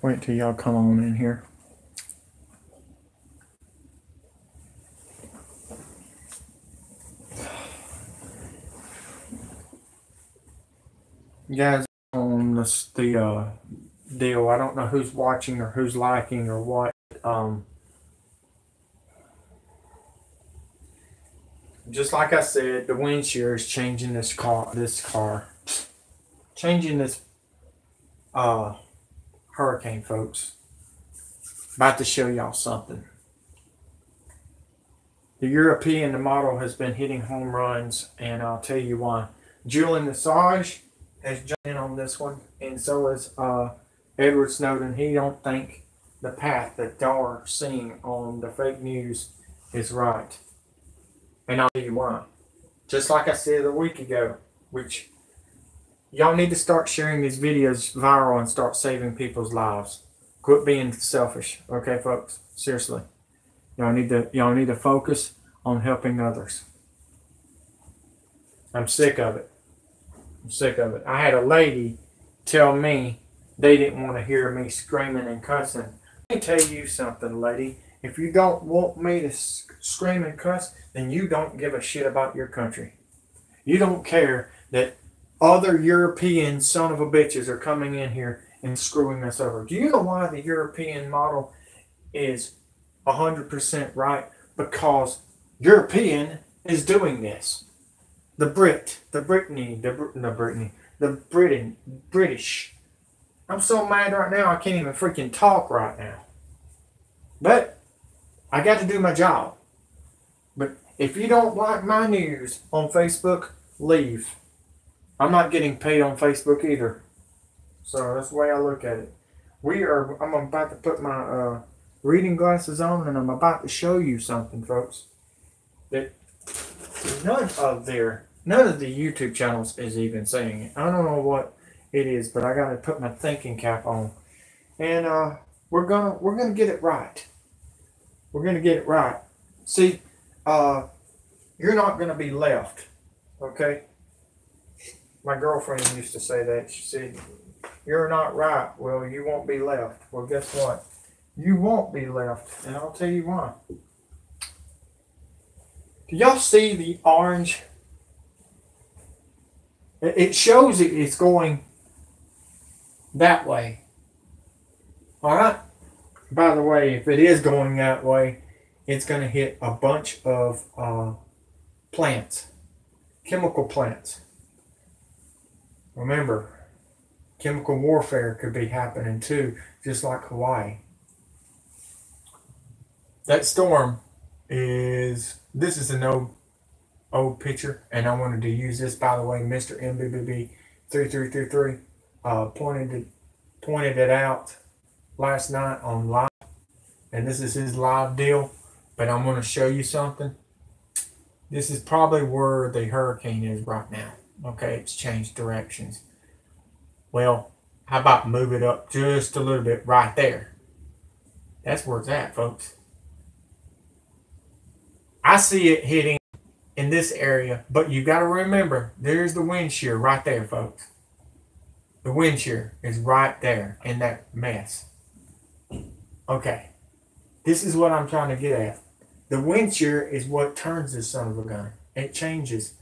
Wait till y'all come on in here. You guys, on the deal, I don't know who's watching or who's liking or what. Just like I said, the wind shear is changing this car, changing this hurricane, folks. About to show y'all something. The European model has been hitting home runs, and I'll tell you why. Julian Assange has jumped in on this one, and so is Edward Snowden. He don't think the path that y'all are seeing on the fake news is right. And I'll tell you why. Just like I said a week ago, which y'all need to start sharing these videos viral and start saving people's lives. Quit being selfish, okay, folks? Seriously, y'all need to focus on helping others. I'm sick of it. I'm sick of it. I had a lady tell me they didn't want to hear me screaming and cussing. Let me tell you something, lady. If you don't want me to scream and cuss, then you don't give a shit about your country. You don't care that other European son of a bitches are coming in here and screwing us over. Do you know why the European model is 100% right? Because European is doing this. The British. I'm so mad right now I can't even freaking talk right now. But I got to do my job. But if you don't like my news on Facebook, leave. I'm not getting paid on Facebook either. So that's the way I look at it. I'm about to put my reading glasses on, and I'm about to show you something, folks. That none of the YouTube channels is even saying it. I don't know what it is, but I got to put my thinking cap on, and we're gonna get it right. We're gonna get it right. See, you're not gonna be left, okay? My girlfriend used to say that. She said, "You're not right. Well, you won't be left." Well, guess what? You won't be left, and I'll tell you why. Do y'all see the orange? It shows it's going that way. All right? By the way, if it is going that way, it's going to hit a bunch of plants, chemical plants. Remember, chemical warfare could be happening too, just like Hawaii. That storm this is an old picture, and I wanted to use this. By the way, Mr. MBBB 3333 pointed it out last night on live, and this is his live deal. But I'm going to show you something. This is probably where the hurricane is right now. Okay, it's changed directions. Well, how about move it up just a little bit right there? That's where it's at, folks. I see it hitting in this area, but you got to remember, there's the wind shear right there, folks. The wind shear is right there in that mess. Okay, this is what I'm trying to get at. The wind shear is what turns this son of a gun. It changes.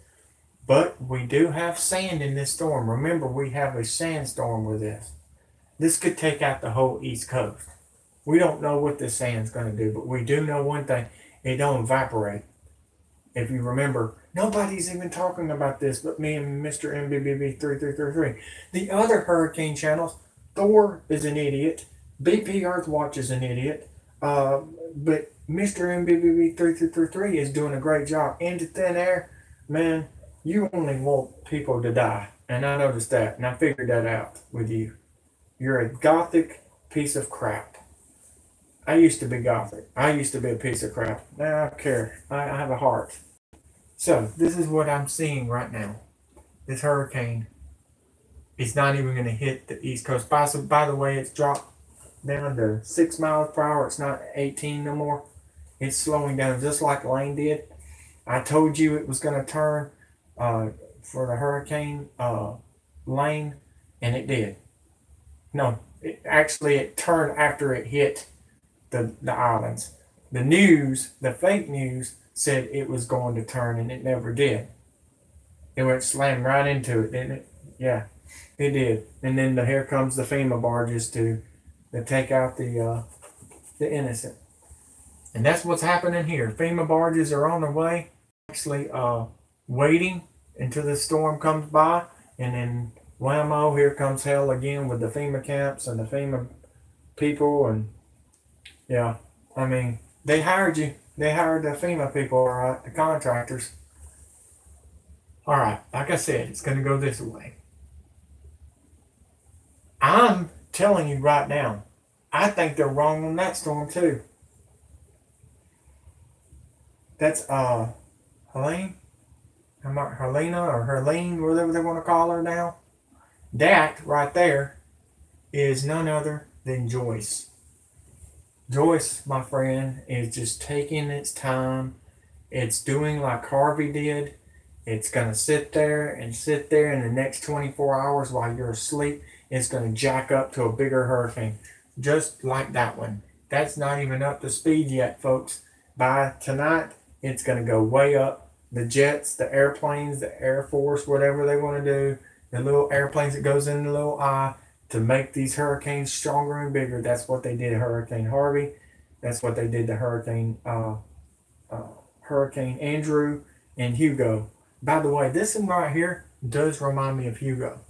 But we do have sand in this storm. Remember, we have a sandstorm with this. This could take out the whole East Coast. We don't know what the sand's going to do, but we do know one thing. It don't evaporate. If you remember, nobody's even talking about this but me and Mr. MBBB 3333. The other hurricane channels, Thor is an idiot. Bpearthwatch is an idiot. But Mr. MBBB 3333 is doing a great job. Into thin air, man, you only want people to die. And I noticed that, and I figured that out with you. You're a gothic piece of crap. I used to be gothic. I used to be a piece of crap. Now I don't care. I have a heart. So this is what I'm seeing right now. This hurricane is not even going to hit the East Coast. By the way, it's dropped down to 6 miles per hour. It's not 18 no more. It's slowing down just like Lane did. I told you it was going to turn for the hurricane Lane, and it did. No, it turned after it hit the islands. The news, the fake news, said it was going to turn, and it never did. It went slam right into it, didn't it? Yeah, it did. And then here comes the FEMA barges to take out the innocent. And that's what's happening here. FEMA barges are on their way, actually waiting until the storm comes by, and then whammo, here comes hell again with the FEMA camps and the FEMA people. And yeah, I mean, they hired you. They hired the FEMA people, all right, the contractors. All right, like I said, it's going to go this way. I'm telling you right now, I think they're wrong on that storm too. That's Helene, Helena or Helene, whatever they want to call her now. That right there is none other than Joyce. Joyce, my friend, is just taking its time. It's doing like Harvey did. It's going to sit there and sit there in the next 24 hours while you're asleep. It's going to jack up to a bigger hurricane, just like that one. That's not even up to speed yet, folks. By tonight, it's going to go way up. The jets, the airplanes, the Air Force, whatever they want to do, the little airplanes that goes in the little eye to make these hurricanes stronger and bigger. That's what they did to Hurricane Harvey. That's what they did to Hurricane Andrew and Hugo. By the way, this one right here does remind me of Hugo,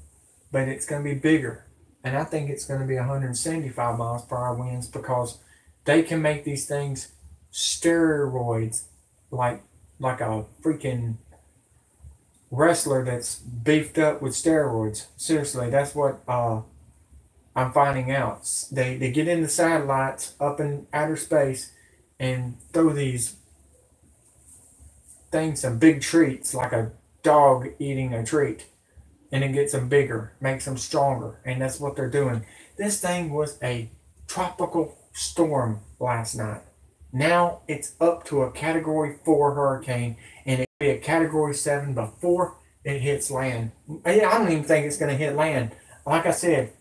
but it's going to be bigger. And I think it's going to be 175 miles per hour winds because they can make these things steroids like a freaking wrestler that's beefed up with steroids. Seriously, that's what I'm finding out. They get in the satellites up in outer space and throw these things, some big treats, like a dog eating a treat, and it gets them bigger, makes them stronger, and that's what they're doing. This thing was a tropical storm last night. Now it's up to a Category 4 hurricane, and it'll be a Category 7 before it hits land. I don't even think it's going to hit land. Like I said,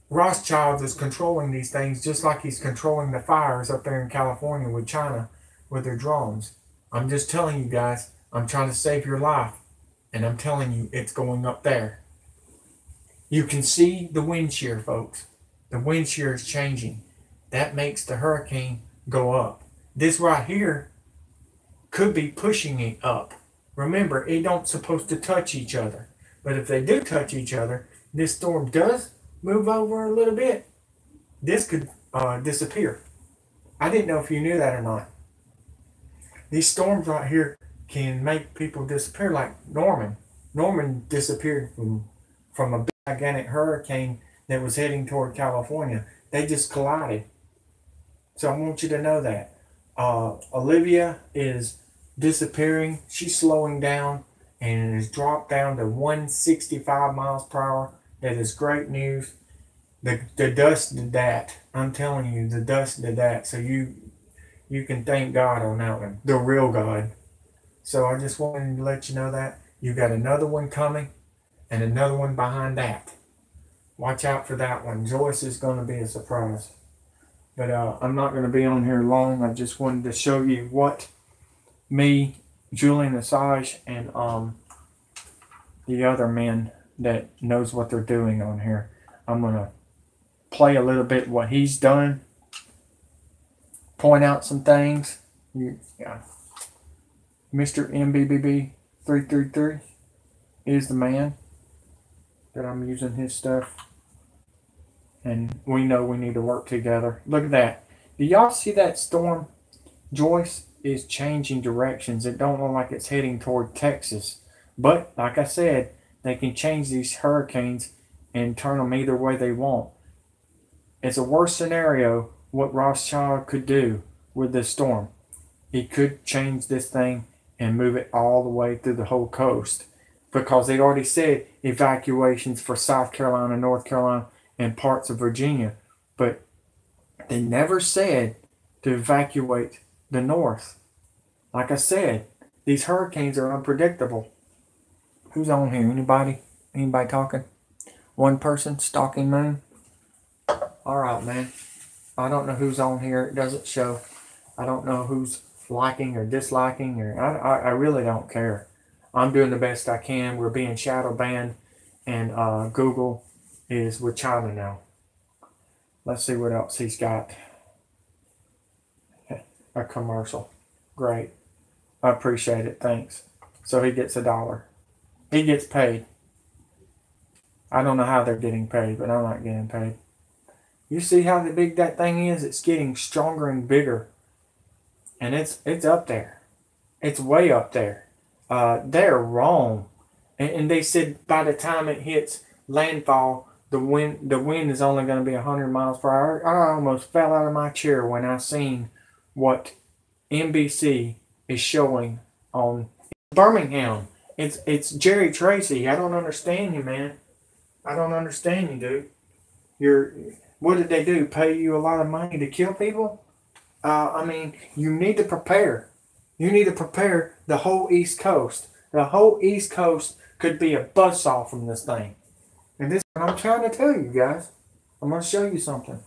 Rothschild is controlling these things just like he's controlling the fires up there in California with China with their drones. I'm just telling you guys, I'm trying to save your life, and I'm telling you it's going up there. You can see the wind shear, folks. The wind shear is changing. That makes the hurricane go up. This right here could be pushing it up. Remember, it don't supposed to touch each other. But if they do touch each other, this storm does move over a little bit. This could disappear. I didn't know if you knew that or not. These storms right here can make people disappear, like Norman. Norman disappeared from a gigantic hurricane that was heading toward California. They just collided. So I want you to know that. Olivia is disappearing. She's slowing down and has dropped down to 165 miles per hour. That is great news. The dust did that. I'm telling you, the dust did that. So you can thank God on that one. The real God. So I just wanted to let you know that. You got another one coming and another one behind that. Watch out for that one. Joyce is going to be a surprise. But I'm not going to be on here long. I just wanted to show you what me, Julian Assange, and the other men that knows what they're doing on here. I'm going to play a little bit what he's done. Point out some things. Yeah. Mr. MBBB 333 is the man that I'm using his stuff. And we know we need to work together. Look at that. Do y'all see that storm? Joyce is changing directions. It don't look like it's heading toward Texas. But, like I said, they can change these hurricanes and turn them either way they want. It's a worse scenario what Rothschild could do with this storm. He could change this thing and move it all the way through the whole coast. Because they'd already said evacuations for South Carolina, North Carolina, and parts of Virginia, but they never said to evacuate the north. Like I said, these hurricanes are unpredictable. Who's on here? Anybody? Anybody talking? One person? Stalking Moon? All right, man. I don't know who's on here. It doesn't show. I don't know who's liking or disliking, or I really don't care. I'm doing the best I can. We're being shadow banned, and Google is with China now. Let's see what else he's got. A commercial. Great. I appreciate it. Thanks. So he gets $1. He gets paid. I don't know how they're getting paid, but I'm not getting paid. You see how big that thing is? It's getting stronger and bigger. And it's up there. It's way up there. They're wrong. And they said by the time it hits landfall, the wind is only going to be 100 miles per hour. I almost fell out of my chair when I seen what NBC is showing on Birmingham. It's Jerry Tracy. I don't understand you, man. I don't understand you, dude. What did they do? Pay you a lot of money to kill people? I mean, you need to prepare. You need to prepare the whole East Coast. The whole East Coast could be a buzzsaw from this thing. And this is what I'm trying to tell you guys. I'm going to show you something.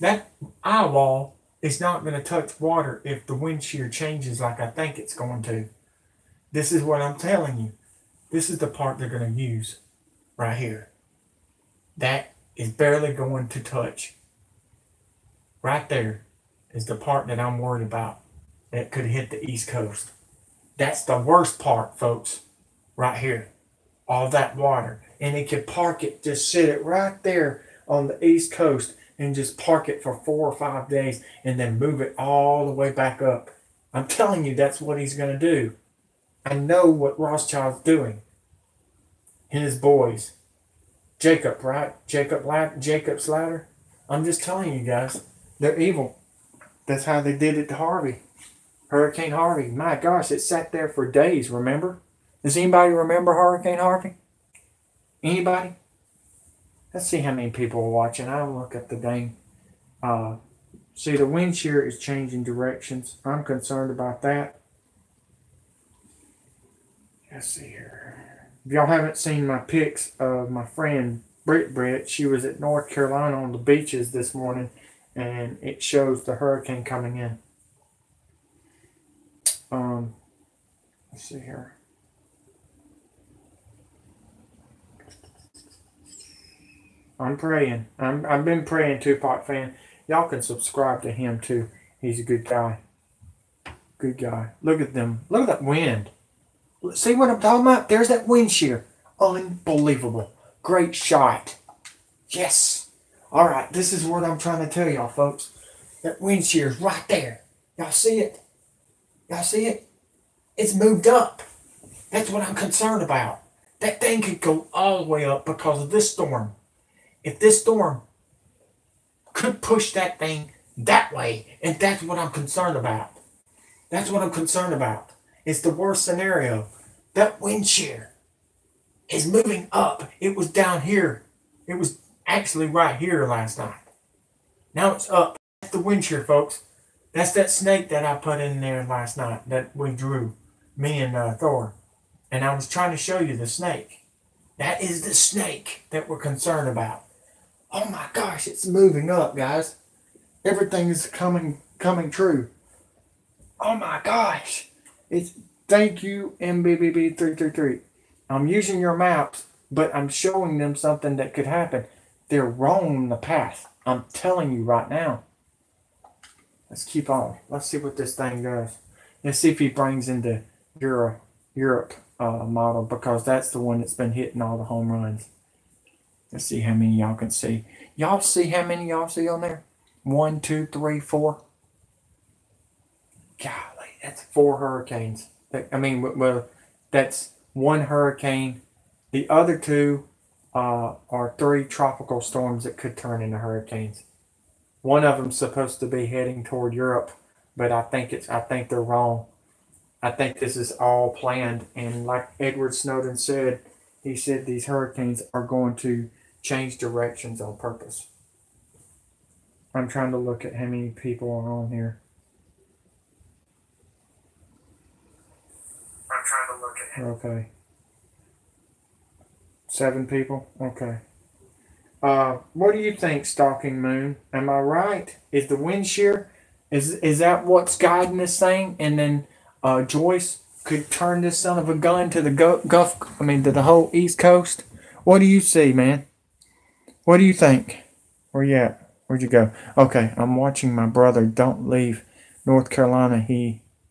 That eye wall is not going to touch water if the wind shear changes like I think it's going to. This is what I'm telling you. This is the part they're going to use right here. That is barely going to touch. Right there is the part that I'm worried about that could hit the East Coast. That's the worst part, folks. Right here. All that water. And it could park it, just sit it right there on the East Coast and just park it for 4 or 5 days and then move it all the way back up. I'm telling you, that's what he's going to do. I know what Rothschild's doing. And his boys. Jacob, right? Jacob's ladder. I'm just telling you guys, they're evil. That's how they did it to Harvey. Hurricane Harvey. My gosh, it sat there for days, remember? Does anybody remember Hurricane Harvey? Anybody? Let's see how many people are watching. I'll look at the dang. See, the wind shear is changing directions. I'm concerned about that. Let's see here. If y'all haven't seen my pics of my friend Britt, she was at North Carolina on the beaches this morning, and it shows the hurricane coming in. Let's see here. I'm praying. I've been praying, Tupac fan. Y'all can subscribe to him too. He's a good guy. Good guy. Look at them. Look at that wind. See what I'm talking about? There's that wind shear. Unbelievable. Great shot. Yes. All right. This is what I'm trying to tell y'all, folks. That wind shear is right there. Y'all see it? Y'all see it? It's moved up. That's what I'm concerned about. That thing could go all the way up because of this storm. If this storm could push that thing that way, and that's what I'm concerned about. That's what I'm concerned about. It's the worst scenario. That wind shear is moving up. It was down here. It was actually right here last night. Now it's up. That's the wind shear, folks. That's that snake that I put in there last night that we drew, me and Thor. And I was trying to show you the snake. That is the snake that we're concerned about. Oh my gosh, it's moving up, guys. Everything is coming true. Oh my gosh. Thank you, MBBB333. I'm using your maps, but I'm showing them something that could happen. They're wrong in the path. I'm telling you right now. Let's keep on. Let's see what this thing does. Let's see if he brings into Europe model, because that's the one that's been hitting all the home runs. Let's see how many y'all can see. Y'all see how many y'all see on there? 1, 2, 3, 4. Golly, that's 4 hurricanes. Well, that's 1 hurricane. The other 2 are 3 tropical storms that could turn into hurricanes. One of them's supposed to be heading toward Europe, but I think they're wrong. I think this is all planned, and like Edward Snowden said, he said these hurricanes are going to change directions on purpose. I'm trying to look at how many people are on here. I'm trying to look at. Okay. 7 people? Okay. What do you think, Stalking Moon? Am I right? Is the wind shear, is that what's guiding this thing? And then Joyce could turn this son of a gun to the Gulf, I mean, to the whole East Coast? What do you see, man? What do you think? Where you at? Where'd you go? Okay, I'm watching my brother. Don't leave North Carolina.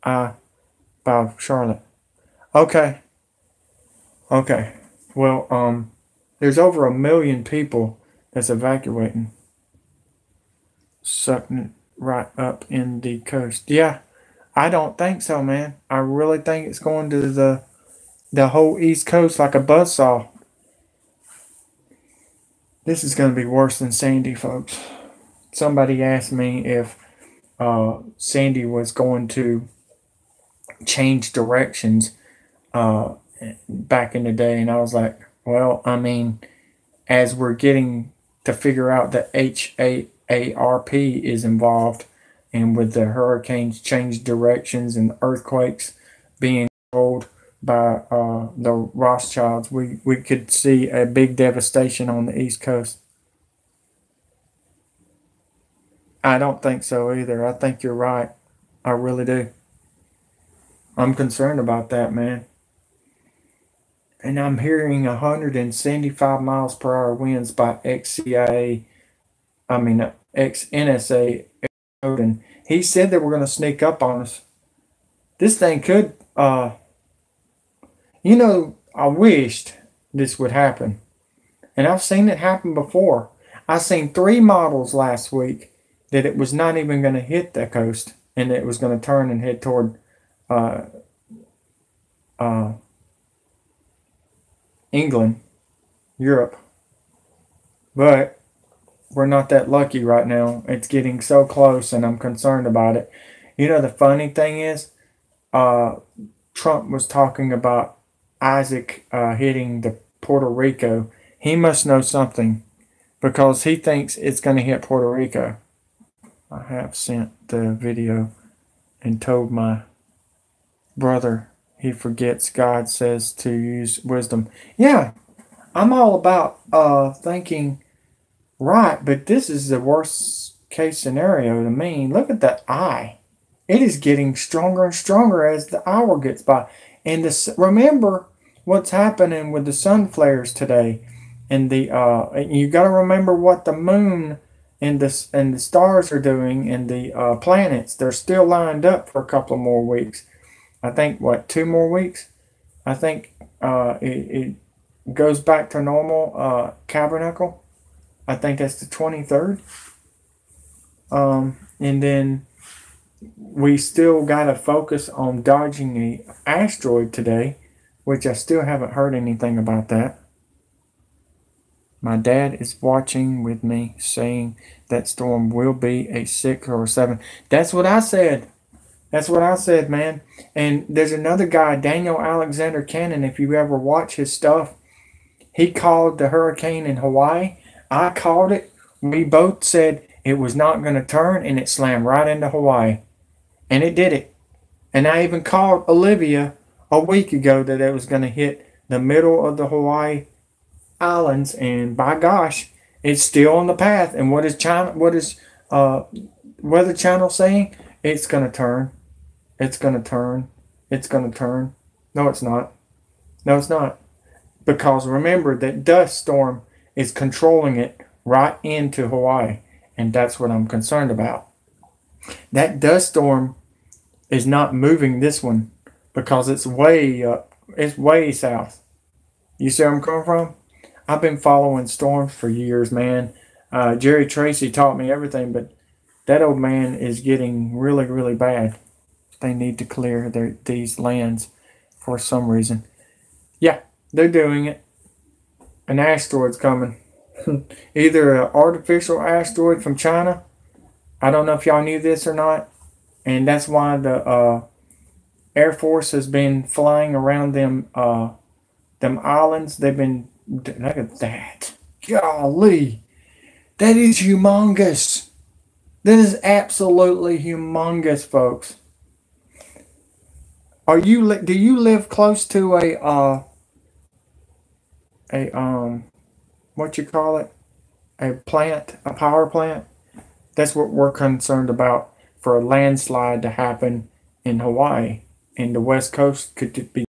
By Charlotte. Okay. Okay. Well, there's over 1 million people that's evacuating, sucking it right up in the coast. Yeah, I don't think so, man. I really think it's going to the whole East Coast like a buzzsaw. This is going to be worse than Sandy, folks. Somebody asked me if Sandy was going to change directions back in the day, and I was like, well, I mean, as we're getting to figure out that HAARP is involved, and with the hurricanes change directions and earthquakes being controlled by the Rothschilds, we could see a big devastation on the East Coast. I don't think so either. I think you're right. I really do. I'm concerned about that, man. And I'm hearing 175 miles per hour winds by XCIA, I mean, ex-NSA. And he said they were going to sneak up on us. This thing could, you know, I wished this would happen. And I've seen it happen before. I seen 3 models last week that it was not even going to hit the coast, and it was going to turn and head toward England, Europe. But we're not that lucky right now. It's getting so close, and I'm concerned about it. You know, the funny thing is, Trump was talking about Isaac hitting the Puerto Rico. He must know something, because he thinks it's going to hit Puerto Rico. I have sent the video and told my brother he forgets God says to use wisdom. Yeah, I'm all about thinking right, but this is the worst case scenario to me. Look at that eye. It is getting stronger and stronger as the hour gets by. And remember what's happening with the sun flares today. And you got to remember what the moon and the stars are doing, and the planets. They're still lined up for a couple of more weeks. I think, what, 2 more weeks? I think it goes back to normal tabernacle. I think that's the 23rd. And then we still got to focus on dodging the asteroid today, which I still haven't heard anything about that. My dad is watching with me, saying that storm will be a 6 or a 7. That's what I said. That's what I said, man. And there's another guy, Daniel Alexander Cannon. If you ever watch his stuff, he called the hurricane in Hawaii. I called it. We both said it was not going to turn, and it slammed right into Hawaii. And it did it. And I even called Olivia a week ago that it was going to hit the middle of the Hawaii Islands, and by gosh, it's still on the path. And what is China? What is Weather Channel saying? It's gonna turn. It's gonna turn. It's gonna turn. No, it's not. No, it's not. Because remember that dust storm is controlling it right into Hawaii, and that's what I'm concerned about. That dust storm is not moving this one because it's way up. It's way south. You see where I'm coming from? I've been following storms for years, man. Jerry Tracy taught me everything, but that old man is getting really, really bad. They need to clear these lands for some reason. Yeah, they're doing it. An asteroid's coming. Either an artificial asteroid from China. I don't know if y'all knew this or not. And that's why the Air Force has been flying around them islands. They've been... Look at that. Golly. That is humongous. That is absolutely humongous, folks. Do you live close to what you call it? a plant, a power plant. That's what we're concerned about for a landslide to happen in Hawaii, and the West Coast could be.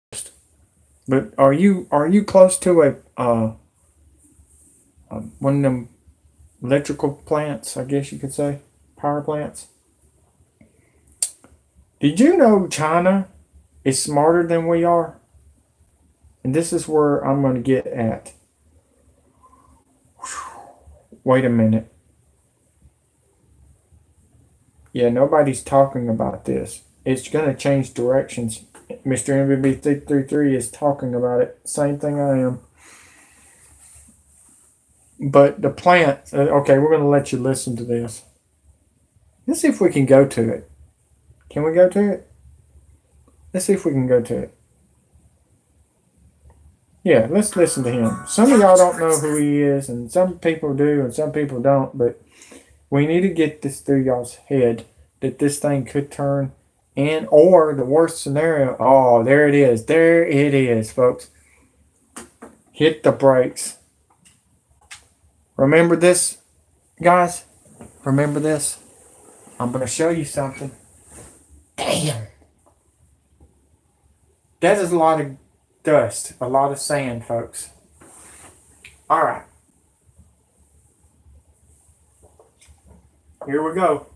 But are you close to one of them electrical plants? I guess you could say power plants. Did you know China is smarter than we are? And this is where I'm going to get at. Wait a minute. Yeah, nobody's talking about this. It's going to change directions. Mr. MVB333 is talking about it. Same thing I am. But the plant, okay, we're going to let you listen to this. Let's see if we can go to it. Can we go to it? Let's see if we can go to it. Yeah, let's listen to him. Some of y'all don't know who he is, and some people do, and some people don't, but we need to get this through y'all's head that this thing could turn, and or the worst scenario, oh, there it is. There it is, folks. Hit the brakes. Remember this, guys? Remember this? I'm going to show you something. Damn. That is a lot of dust, a lot of sand, folks. All right. Here we go.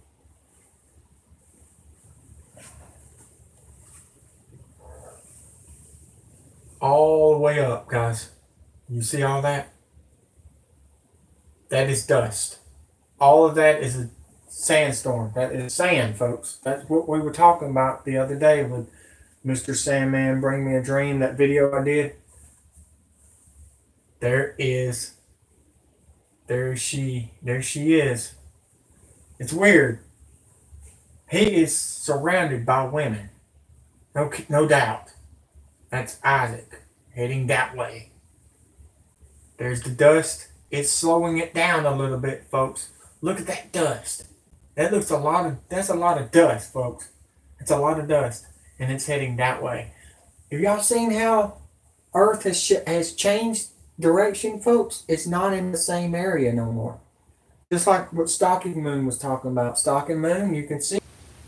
All the way up, guys. You see all that? That is dust. All of that is a sandstorm. That is sand, folks. That's what we were talking about the other day with Mr. Sandman, Bring Me a Dream, that video I did. There she is. It's weird. He is surrounded by women. No doubt. That's Isaac heading that way. There's the dust. It's slowing it down a little bit, folks. Look at that dust. That's a lot of dust, folks. It's a lot of dust. And it's heading that way. Have y'all seen how Earth has changed direction, folks? It's not in the same area no more. Just like what Stalking Moon was talking about. Stalking Moon, you can see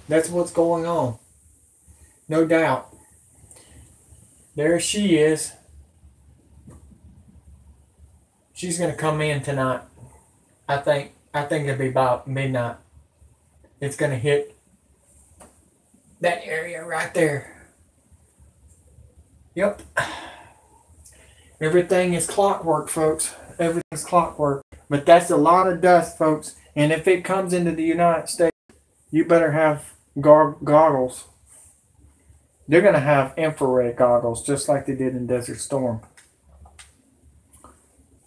that's what's going on. No doubt. There she is. She's going to come in tonight. I think it'll be about midnight. It's going to hit that area right there. Yep. Everything is clockwork, folks. Everything's clockwork. But that's a lot of dust, folks. And if it comes into the United States, you better have goggles. They're going to have infrared goggles, just like they did in Desert Storm.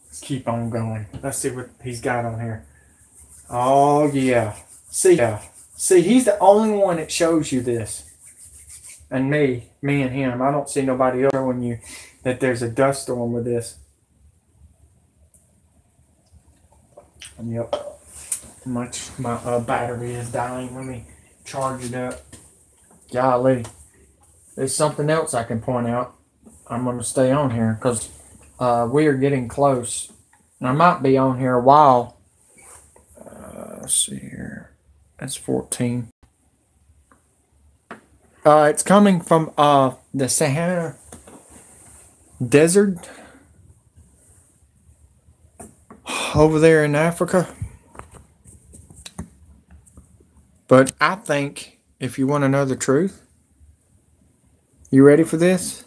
Let's keep on going. Let's see what he's got on here. Oh, yeah. See, he's the only one that shows you this. And me and him. I don't see nobody else showing you that there's a dust storm with this. Yep. My battery is dying. Let me charge it up. Golly. There's something else I can point out. I'm going to stay on here because we are getting close. And I might be on here a while. Let's see here. That's 14. It's coming from the Sahara Desert over there in Africa. But I think, if you want to know the truth, you ready for this?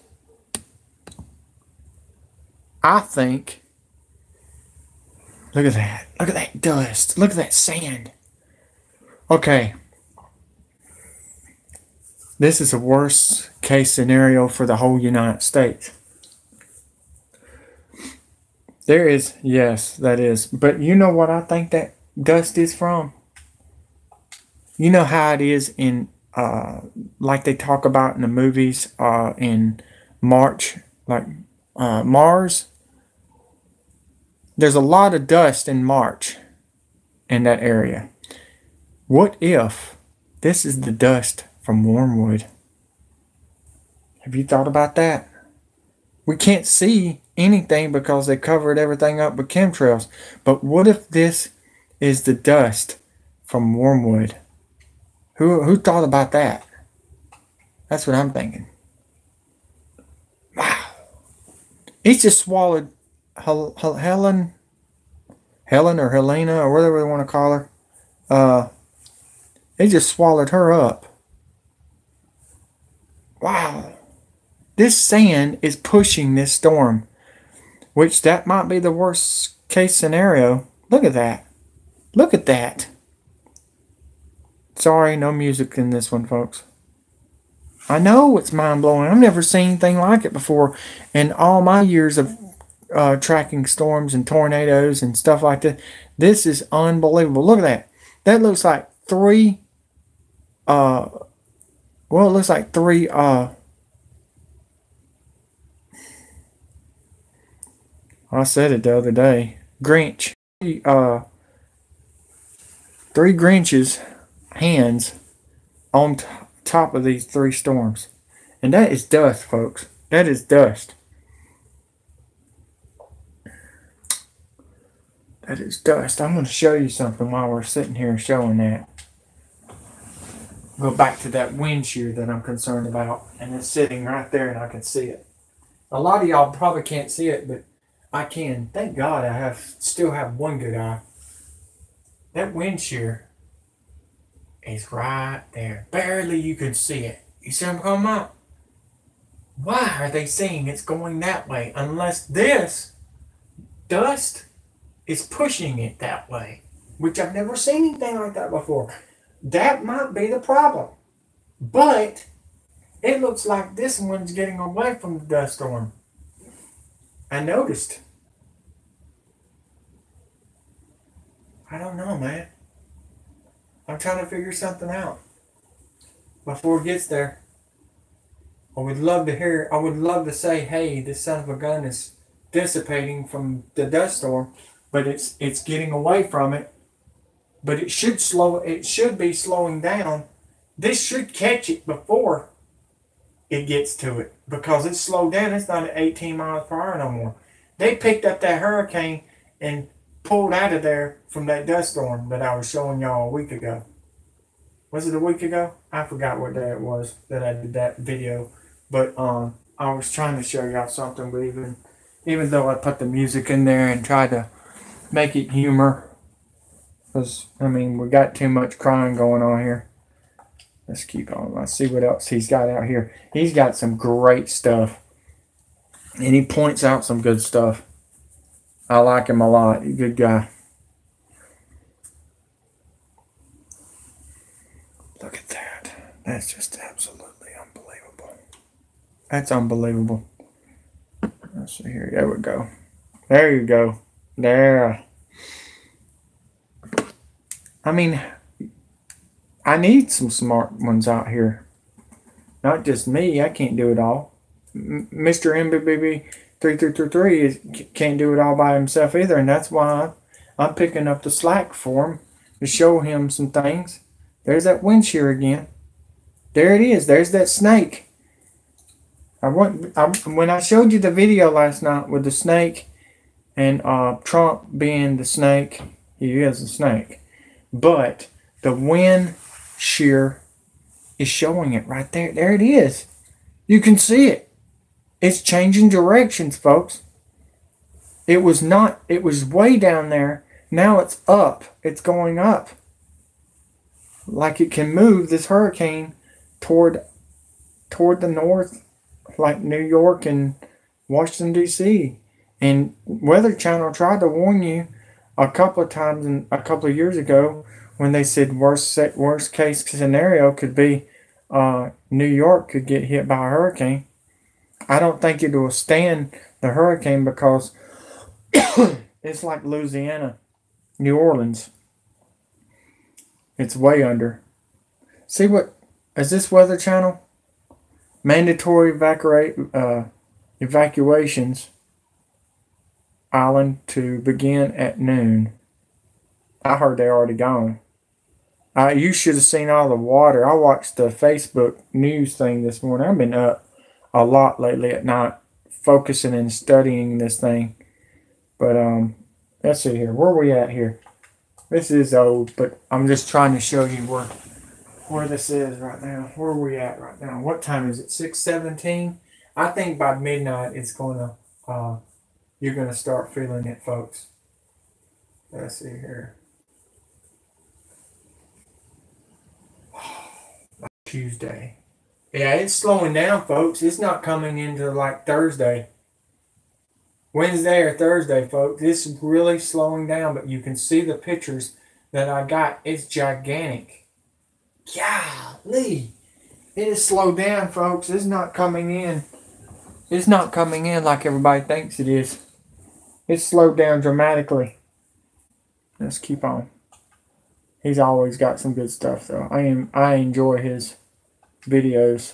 I think, look at that. Look at that dust. Look at that sand. Okay. This is a worst case scenario for the whole United States. There is, yes, that is. But you know what I think that dust is from? You know how it is in, like they talk about in the movies, in March, like Mars. There's a lot of dust in March in that area. What if this is the dust from Wormwood? Have you thought about that? We can't see anything because they covered everything up with chemtrails. But what if this is the dust from wormwood? Who thought about that? That's what I'm thinking. Wow. He's just swallowed Helen or Helena or whatever they want to call her. They just swallowed her up. Wow. This sand is pushing this storm, which that might be the worst case scenario. Look at that. Look at that. Sorry, no music in this one, folks. I know it's mind-blowing. I've never seen anything like it before in all my years of tracking storms and tornadoes and stuff like that. This is unbelievable. Look at that. That looks like three, well, it looks like three, I said it the other day, Grinch, three Grinch's hands on top of these three storms. And that is dust, folks. That is dust. That is dust. I'm going to show you something while we're sitting here showing that. Go back to that wind shear that I'm concerned about. And it's sitting right there and I can see it. A lot of y'all probably can't see it, but I can. Thank God I still have one good eye. That wind shear is right there. Barely you can see it. You see what I'm talking about? Why are they saying it's going that way? Unless this dust is pushing it that way. Which I've never seen anything like that before. That might be the problem. But it looks like this one's getting away from the dust storm. I noticed. I don't know, man. I'm trying to figure something out before it gets there. I would love to say, hey, this son of a gun is dissipating from the dust storm, but it's getting away from it. But it should be slowing down. This should catch it before it gets to it, because it's slowed down. It's not at 18 miles per hour no more. They picked up that hurricane and pulled out of there from that dust storm that I was showing y'all a week ago. Was it a week ago? I forgot what day it was that I did that video. But I was trying to show y'all something, but even though I put the music in there and tried to make it humor, because, I mean, we got too much crying going on here. Let's keep on. Let's see what else he's got out here. He's got some great stuff. And he points out some good stuff. I like him a lot. He's a good guy. Look at that. That's just absolutely unbelievable. That's unbelievable. Let's see here. There we go. There you go. There. I mean, I need some smart ones out here. Not just me. I can't do it all. Mr. MBBB 3333 can't do it all by himself either. And that's why I'm picking up the slack for him to show him some things. There's that wind shear again. There it is. There's that snake. When I showed you the video last night with the snake and Trump being the snake, he is a snake. But the wind shear is showing it right there. There it is. You can see it. It's changing directions, folks. It was way down there. Now it's up. It's going up. Like it can move this hurricane toward the north, like New York and Washington, D.C. And Weather Channel tried to warn you a couple of times a couple of years ago when they said worst case scenario could be New York could get hit by a hurricane. I don't think it will stand the hurricane because it's like Louisiana, New Orleans. It's way under. See what is this Weather Channel? Mandatory evacuations island to begin at noon. I heard they already gone. You should have seen all the water. I watched the Facebook news thing this morning. I've been up a lot lately at night focusing and studying this thing. But let's see here. Where are we at here? This is old, but I'm just trying to show you where this is right now. Where are we at right now? What time is it? 6:17. I think by midnight it's gonna you're gonna start feeling it, folks. Let's see here. Tuesday. Yeah, it's slowing down, folks. It's not coming into like Thursday. Wednesday or Thursday, folks. It's really slowing down, but you can see the pictures that I got. It's gigantic. Golly. It is slowed down, folks. It's not coming in. It's not coming in like everybody thinks it is. It's slowed down dramatically. Let's keep on. He's always got some good stuff, though. I enjoy his videos.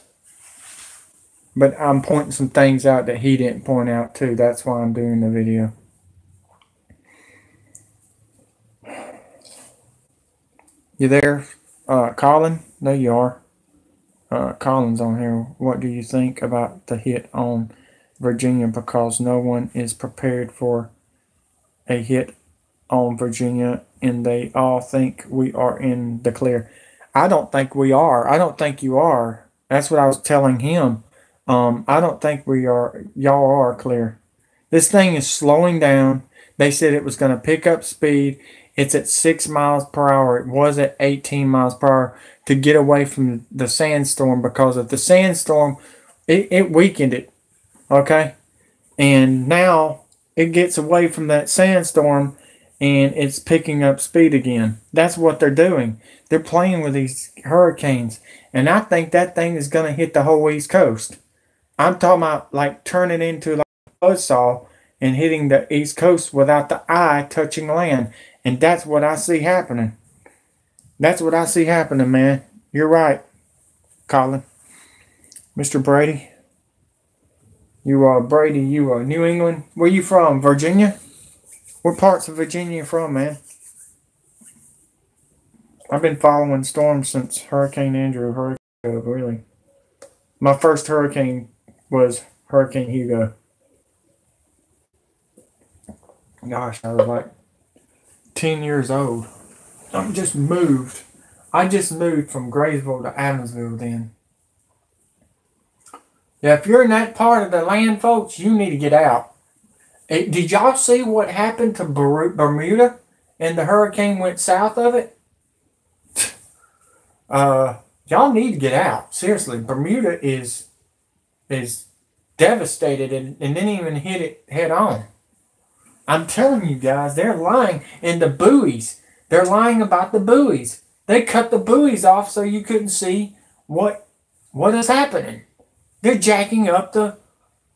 But I'm pointing some things out that he didn't point out, too. That's why I'm doing the video. You there, Colin? There you are. Colin's on here. What do you think about the hit on Virginia? Because no one is prepared for a hit on Virginia, and they all think we are in the clear. I don't think we are. I don't think you are. That's what I was telling him. I don't think we are. Y'all are clear. This thing is slowing down. They said it was going to pick up speed. It's at 6 miles per hour. It was at 18 miles per hour to get away from the sandstorm, because of the sandstorm, it weakened it. Okay? And now it gets away from that sandstorm and it's picking up speed again. That's what they're doing. They're playing with these hurricanes. And I think that thing is going to hit the whole East Coast. I'm talking about like turning into like a buzzsaw and hitting the East Coast without the eye touching land. And that's what I see happening. That's what I see happening, man. You're right, Colin. Mr. Brady. You are Brady. You are New England. Where you from? Virginia? What parts of Virginia you from, man? I've been following storms since Hurricane Andrew, Hurricane Hugo, really. My first hurricane was Hurricane Hugo. Gosh, I was like 10 years old. I just moved from Graysville to Adamsville then. Yeah, if you're in that part of the land, folks, you need to get out. Did y'all see what happened to Bermuda and the hurricane went south of it? Y'all need to get out. Seriously, Bermuda is devastated and didn't even hit it head on. I'm telling you guys, they're lying. And the buoys, they're lying about the buoys. They cut the buoys off so you couldn't see what is happening. They're jacking up the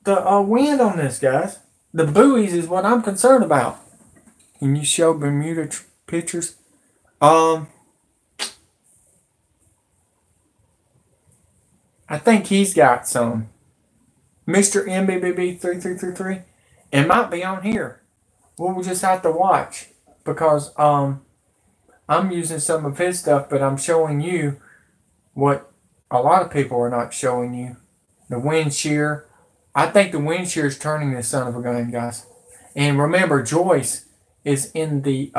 wind on this, guys. The buoys is what I'm concerned about. Can you show Bermuda pictures? I think he's got some. Mr. MBBB3333. It might be on here. We'll just have to watch, because I'm using some of his stuff, but I'm showing you what a lot of people are not showing you. The wind shear. I think the wind shear is turning this son of a gun, guys. And remember, Joyce is in the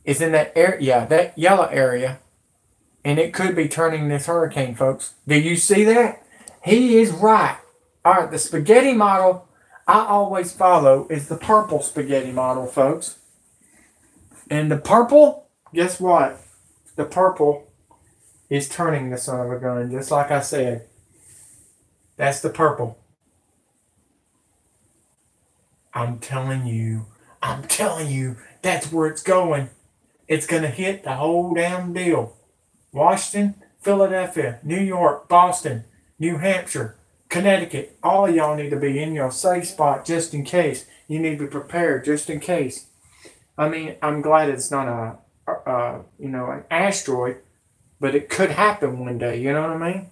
is in that area, yeah, that yellow area, and it could be turning this hurricane, folks. Do you see that? He is right. All right, the spaghetti model I always follow is the purple spaghetti model, folks. And the purple, guess what? The purple is turning the son of a gun, just like I said. That's the purple. I'm telling you, that's where it's going. It's going to hit the whole damn deal. Washington, Philadelphia, New York, Boston, New Hampshire, Connecticut. All of y'all need to be in your safe spot just in case. You need to be prepared just in case. I mean, I'm glad it's not an asteroid, but it could happen one day. You know what I mean?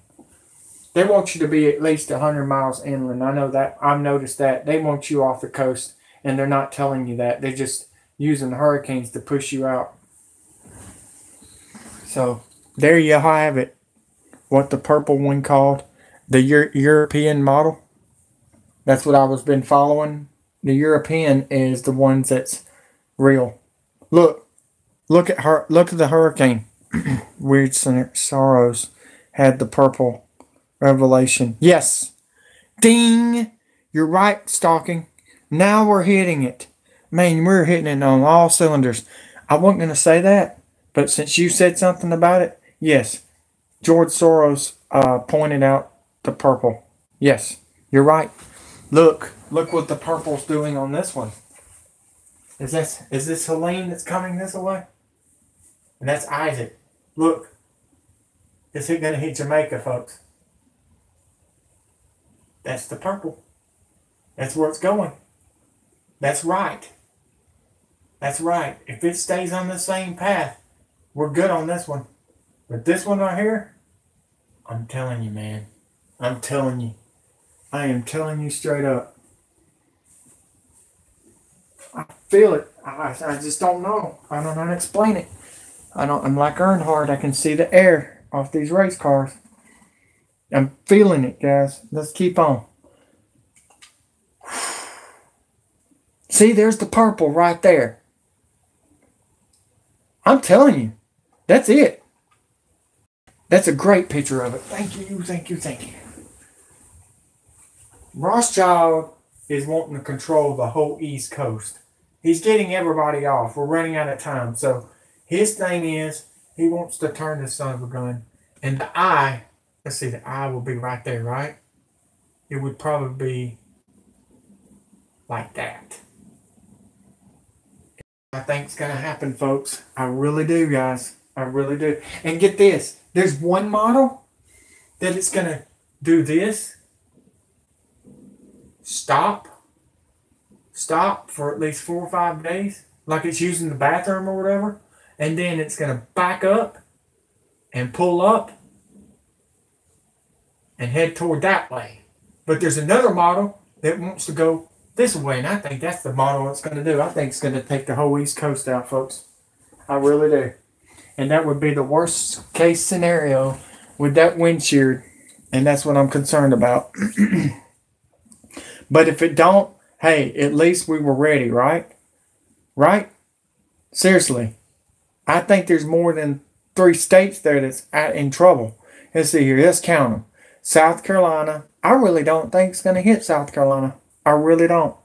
They want you to be at least 100 miles inland. I know that. I've noticed that. They want you off the coast, and they're not telling you that. They're just using hurricanes to push you out. So, there you have it. What the purple one called. The European model. That's what I was been following. The European is the ones that's real. Look at her. Look at the hurricane. Weird Sorrows had the purple revelation. Yes. Ding. You're right, Stalking. Now we're hitting it. Man, we're hitting it on all cylinders. I wasn't going to say that, but since you said something about it, yes. George Soros pointed out the purple. Yes, you're right. Look what the purple's doing on this one. Is this Helene that's coming this way? And that's Isaac. Look. Is it going to hit Jamaica, folks? That's the purple. That's where it's going. That's right. That's right. If it stays on the same path, we're good on this one. But this one right here, I'm telling you, man. I'm telling you. I am telling you straight up. I feel it. I just don't know. I don't know how to explain it. I'm like Earnhardt. I can see the air off these race cars. I'm feeling it, guys. Let's keep on. See, there's the purple right there. I'm telling you. That's it. That's a great picture of it. Thank you, thank you, thank you. Rothschild is wanting to control the whole East Coast. He's getting everybody off. We're running out of time. So his thing is he wants to turn this son of a gun. And the eye, let's see, the eye will be right there, right? It would probably be like that. I think it's going to happen, folks. I really do, guys. I really do. And get this. There's one model that it's going to do this. Stop for at least 4 or 5 days. Like it's using the bathroom or whatever. And then it's going to back up and pull up and head toward that way. But there's another model that wants to go this way, and I think that's the model it's going to do. I think it's going to take the whole East Coast out, folks. I really do. And that would be the worst case scenario with that wind shear, and that's what I'm concerned about. But if it don't, hey, at least we were ready, right? Right? Seriously. I think there's more than 3 states there that's in trouble. Let's see here. Let's count them. South Carolina. I really don't think it's going to hit South Carolina. I really don't.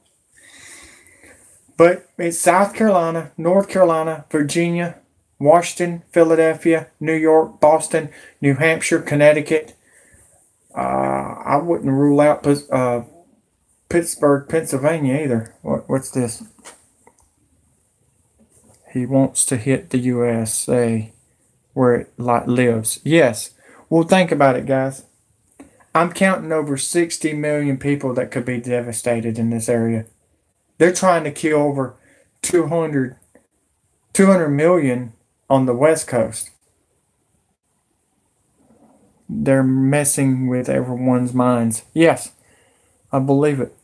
But it's South Carolina, North Carolina, Virginia, Washington, Philadelphia, New York, Boston, New Hampshire, Connecticut. I wouldn't rule out Pittsburgh, Pennsylvania either. What's this? He wants to hit the USA where it lives. Yes. Well, think about it, guys. I'm counting over 60 million people that could be devastated in this area. They're trying to kill over 200 million on the West Coast. They're messing with everyone's minds. Yes, I believe it.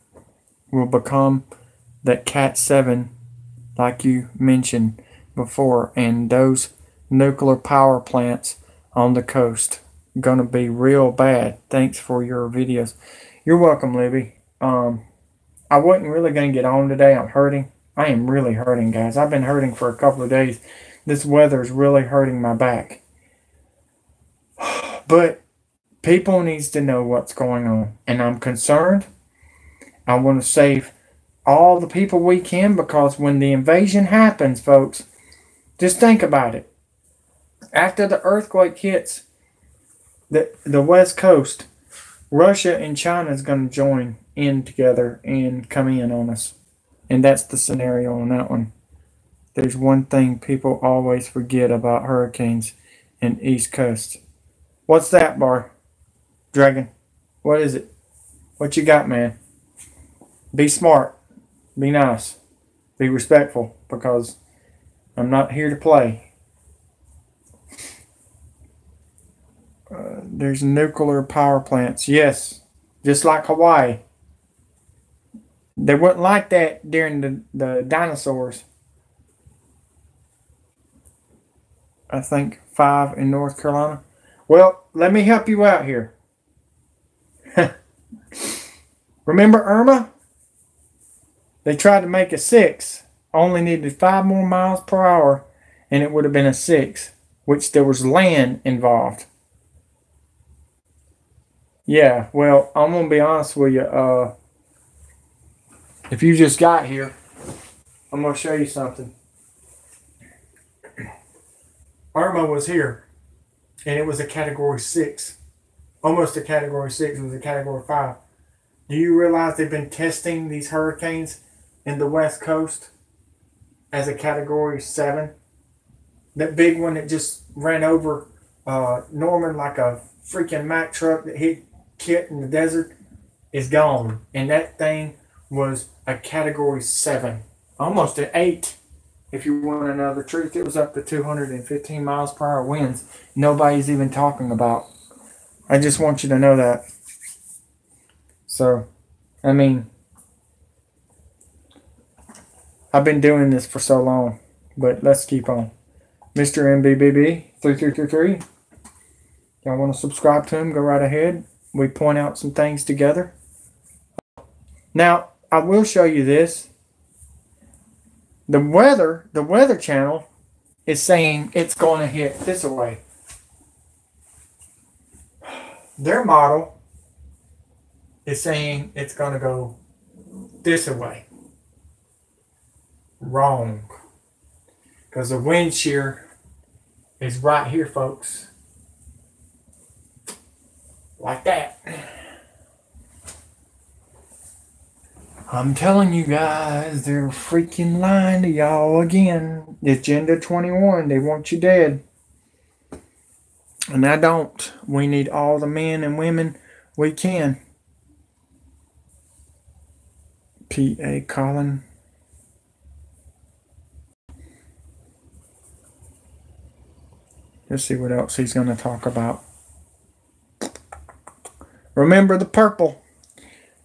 Will become that Cat 7, like you mentioned before, and those nuclear power plants on the coast. Gonna be real bad. Thanks for your videos. You're welcome, Libby. I wasn't really gonna get on today. I'm hurting. I am really hurting, guys. I've been hurting for a couple of days. This weather is really hurting my back. But people needs to know what's going on, and I'm concerned. I want to save all the people we can, because when the invasion happens, folks, just think about it. After the earthquake hits the West Coast, Russia and China is going to join in together and come in on us. And that's the scenario on that one. There's one thing people always forget about hurricanes and East Coast. What's that, Bar? Dragon? What is it? What you got, man? Be smart. Be nice. Be respectful, because I'm not here to play. There's nuclear power plants. Yes. Just like Hawaii. They weren't like that during the dinosaurs. I think 5 in North Carolina. Well, let me help you out here. Remember Irma? They tried to make a 6. Only needed 5 more miles per hour, and it would have been a 6, which there was land involved. Yeah, well, I'm going to be honest with you. If you just got here, I'm going to show you something. Irma was here, and it was a Category 6. Almost a Category 6. It was a Category 5. Do you realize they've been testing these hurricanes in the West Coast as a Category 7? That big one that just ran over Norman like a freaking Mack truck that hit Kit in the desert is gone. And that thing was a Category 7. Almost an 8. If you want to know the truth, it was up to 215 miles per hour winds. Nobody's even talking about. I just want you to know that. So, I mean, I've been doing this for so long, but let's keep on. Mr. MBBB3333. Y'all want to subscribe to him? Go right ahead. We point out some things together. Now, I will show you this. The weather channel is saying it's going to hit this way. Their model is saying it's going to go this way. Wrong. Because the wind shear is right here, folks. Like that. I'm telling you guys, they're freaking lying to y'all again. Agenda 21, they want you dead. And I don't. We need all the men and women we can. P.A. Colin. Let's see what else he's going to talk about. Remember the purple.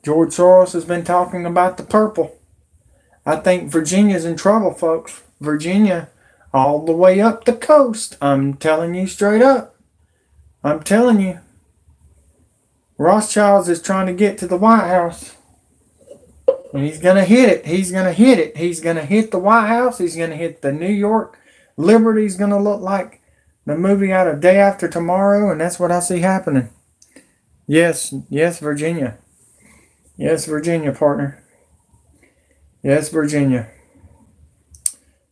George Soros has been talking about the purple. I think Virginia's in trouble, folks. Virginia, all the way up the coast. I'm telling you straight up. I'm telling you. Rothschilds is trying to get to the White House. And he's going to hit it. He's going to hit it. He's going to hit the White House. He's going to hit the New York. Liberty's going to look like the movie out of Day After Tomorrow. And that's what I see happening. Yes, Virginia. Yes, Virginia, partner. Yes, Virginia.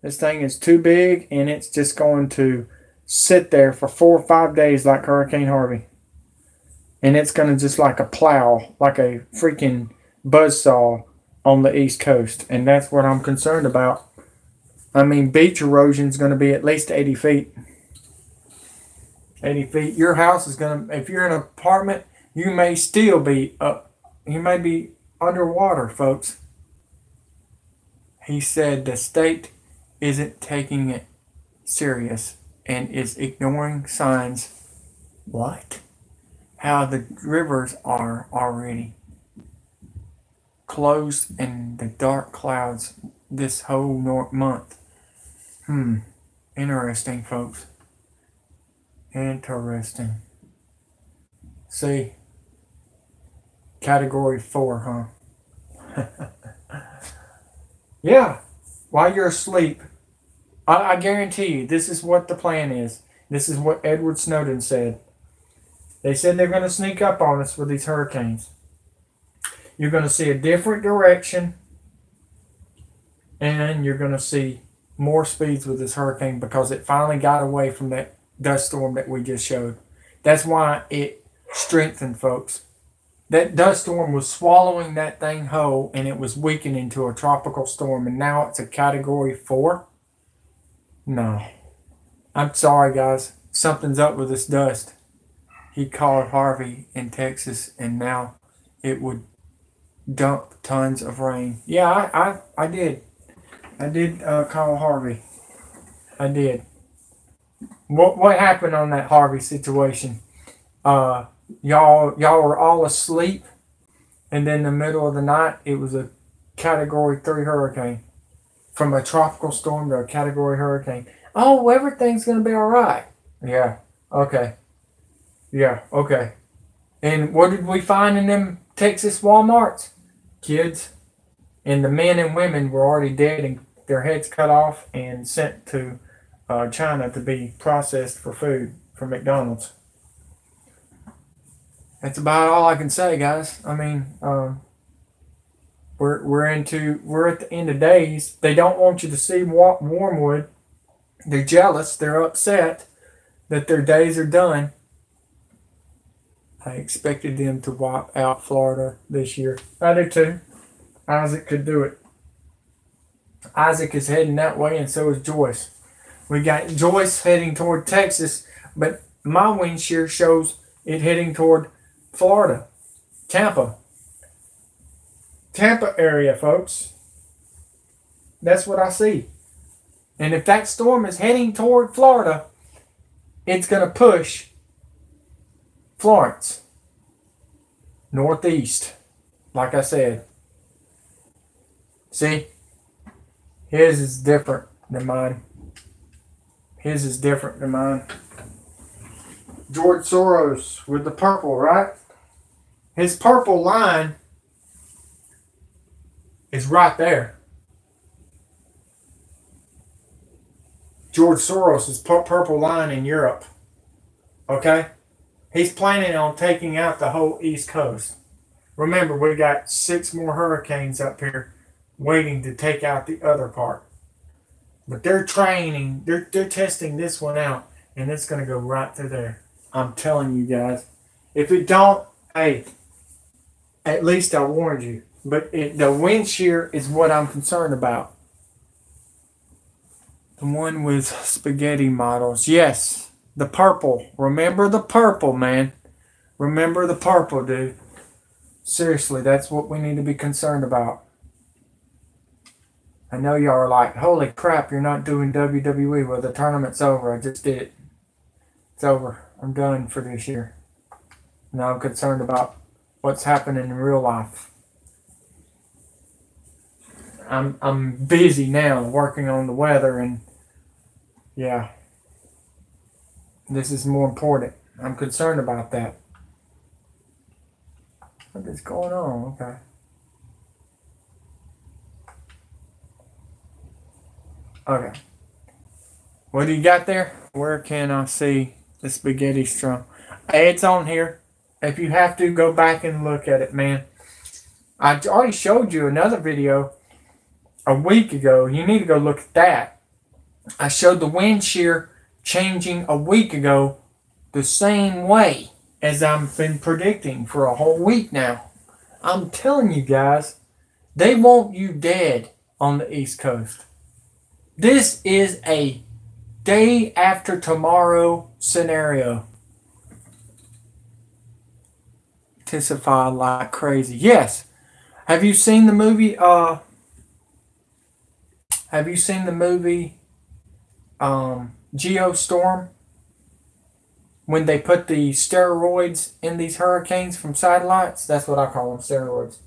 This thing is too big, and it's just going to sit there for 4 or 5 days like Hurricane Harvey. And it's going to just like a plow, like a freaking buzzsaw on the East Coast. And that's what I'm concerned about. I mean, beach erosion is going to be at least 80 feet. 80 feet. Your house is going to, if you're in an apartment, you may still be up. You may be underwater, folks. He said the state isn't taking it serious and is ignoring signs. What? How the rivers are already closed in the dark clouds this whole month. Interesting, folks. Interesting. See? Category 4, huh? Yeah. While you're asleep, I guarantee you, this is what the plan is. This is what Edward Snowden said. They said they're going to sneak up on us with these hurricanes. You're going to see a different direction, and you're going to see more speeds with this hurricane because it finally got away from that dust storm that we just showed. That's why it strengthened, folks. That dust storm was swallowing that thing whole, and it was weakening to a tropical storm, and now it's a Category 4? No. I'm sorry, guys. Something's up with this dust. He called Harvey in Texas, and now it would dump tons of rain. Yeah, I did. I did call Harvey. I did. What happened on that Harvey situation? Y'all were all asleep, and then in the middle of the night, it was a Category 3 hurricane. From a tropical storm to a Category hurricane. Oh, everything's going to be all right. Yeah, okay. Yeah, okay. And what did we find in them Texas Walmarts? Kids. And the men and women were already dead and their heads cut off and sent to China to be processed for food from McDonald's. That's about all I can say, guys. I mean, we're at the end of days. They don't want you to see Wormwood. They're jealous. They're upset that their days are done. I expected them to wipe out Florida this year. I do too. Isaac could do it. Isaac is heading that way, and so is Joyce. We got Joyce heading toward Texas, but my wind shear shows it heading toward Florida, Tampa area, folks. That's what I see. And if that storm is heading toward Florida, it's going to push Florence northeast, like I said. See, his is different than mine. His is different than mine. George Soros with the purple, right? His purple line is right there. George Soros' purple line in Europe. Okay? He's planning on taking out the whole East Coast. Remember, we got 6 more hurricanes up here waiting to take out the other part. But they're testing this one out, and it's going to go right through there. I'm telling you guys. If it don't, hey, at least I warned you. But the wind shear is what I'm concerned about. The one with spaghetti models. Yes, the purple. Remember the purple, man. Remember the purple, dude. Seriously, that's what we need to be concerned about. I know y'all are like, holy crap, you're not doing WWE. Well, the tournament's over. I just did it. It's over. I'm done for this year. Now I'm concerned about what's happening in real life. I'm busy now working on the weather, and yeah, this is more important. I'm concerned about that. What is going on? Okay. Okay. What do you got there? Where can I see the spaghetti strum? Hey, it's on here. If you have to, go back and look at it, man. I already showed you another video a week ago. You need to go look at that. I showed the wind shear changing a week ago the same way as I've been predicting for a whole week now. I'm telling you guys, they want you dead on the East Coast. This is a day after tomorrow scenario. Testify like crazy. Yes. Have you seen the movie? Geostorm? When they put the steroids in these hurricanes from satellites? That's what I call them, steroids.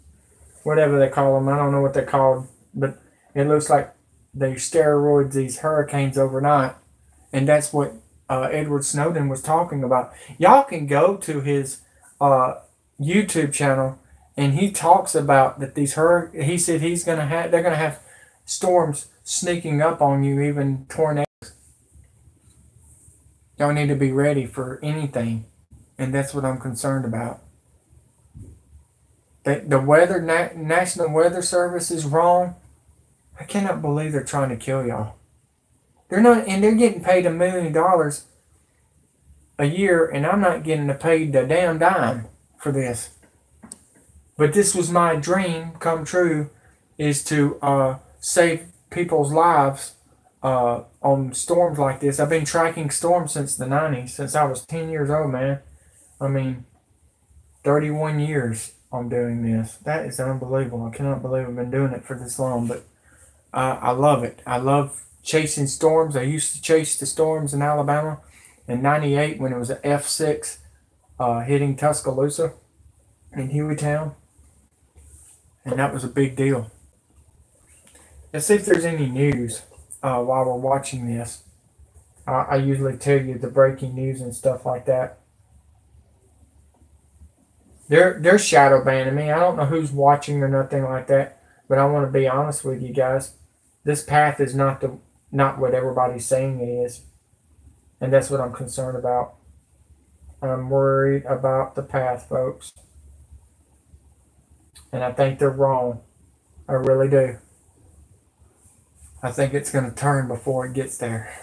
Whatever they call them. I don't know what they're called. But it looks like they steroids these hurricanes overnight. And that's what Edward Snowden was talking about. Y'all can go to his YouTube channel, and he talks about that these he said they're gonna have storms sneaking up on you, even tornadoes. Y'all need to be ready for anything, and that's what I'm concerned about. The weather National Weather Service is wrong. I cannot believe they're trying to kill y'all. They're not, and they're getting paid $1 million a year, and I'm not getting paid a damn dime for this. But this was my dream come true, is to save people's lives on storms like this. I've been tracking storms since the 90s, since I was 10 years old, man. I mean, 31 years I'm doing this. That is unbelievable. I cannot believe I've been doing it for this long, but I love it. I love chasing storms. I used to chase the storms in Alabama in 98 when it was an F6 hitting Tuscaloosa in Hueytown. And that was a big deal. Let's see if there's any news while we're watching this. I usually tell you the breaking news and stuff like that. They're shadow banning me. I don't know who's watching or nothing like that, but I want to be honest with you guys. This path is not what everybody's saying it is, and that's what I'm concerned about. I'm worried about the path, folks, and I think they're wrong. I really do. I think it's going to turn before it gets there,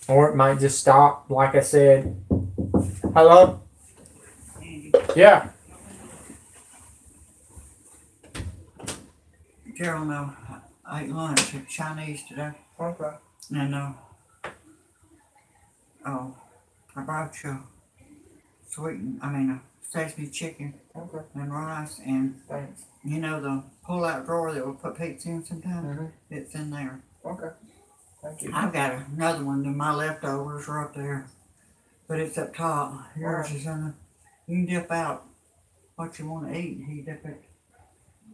or it might just stop. Like I said. Hello. Yeah. Carol, no, I ate lunch at Chinese today. Okay. And oh, I brought you sesame chicken. Okay. And rice and Thanks. You know the pull-out drawer that we'll put pizza in sometimes? Mm-hmm. It's in there. Okay. Thank you. I've got another one. My leftovers are up there, but it's up top. Yours is in the. You can dip out what you want to eat. You dip it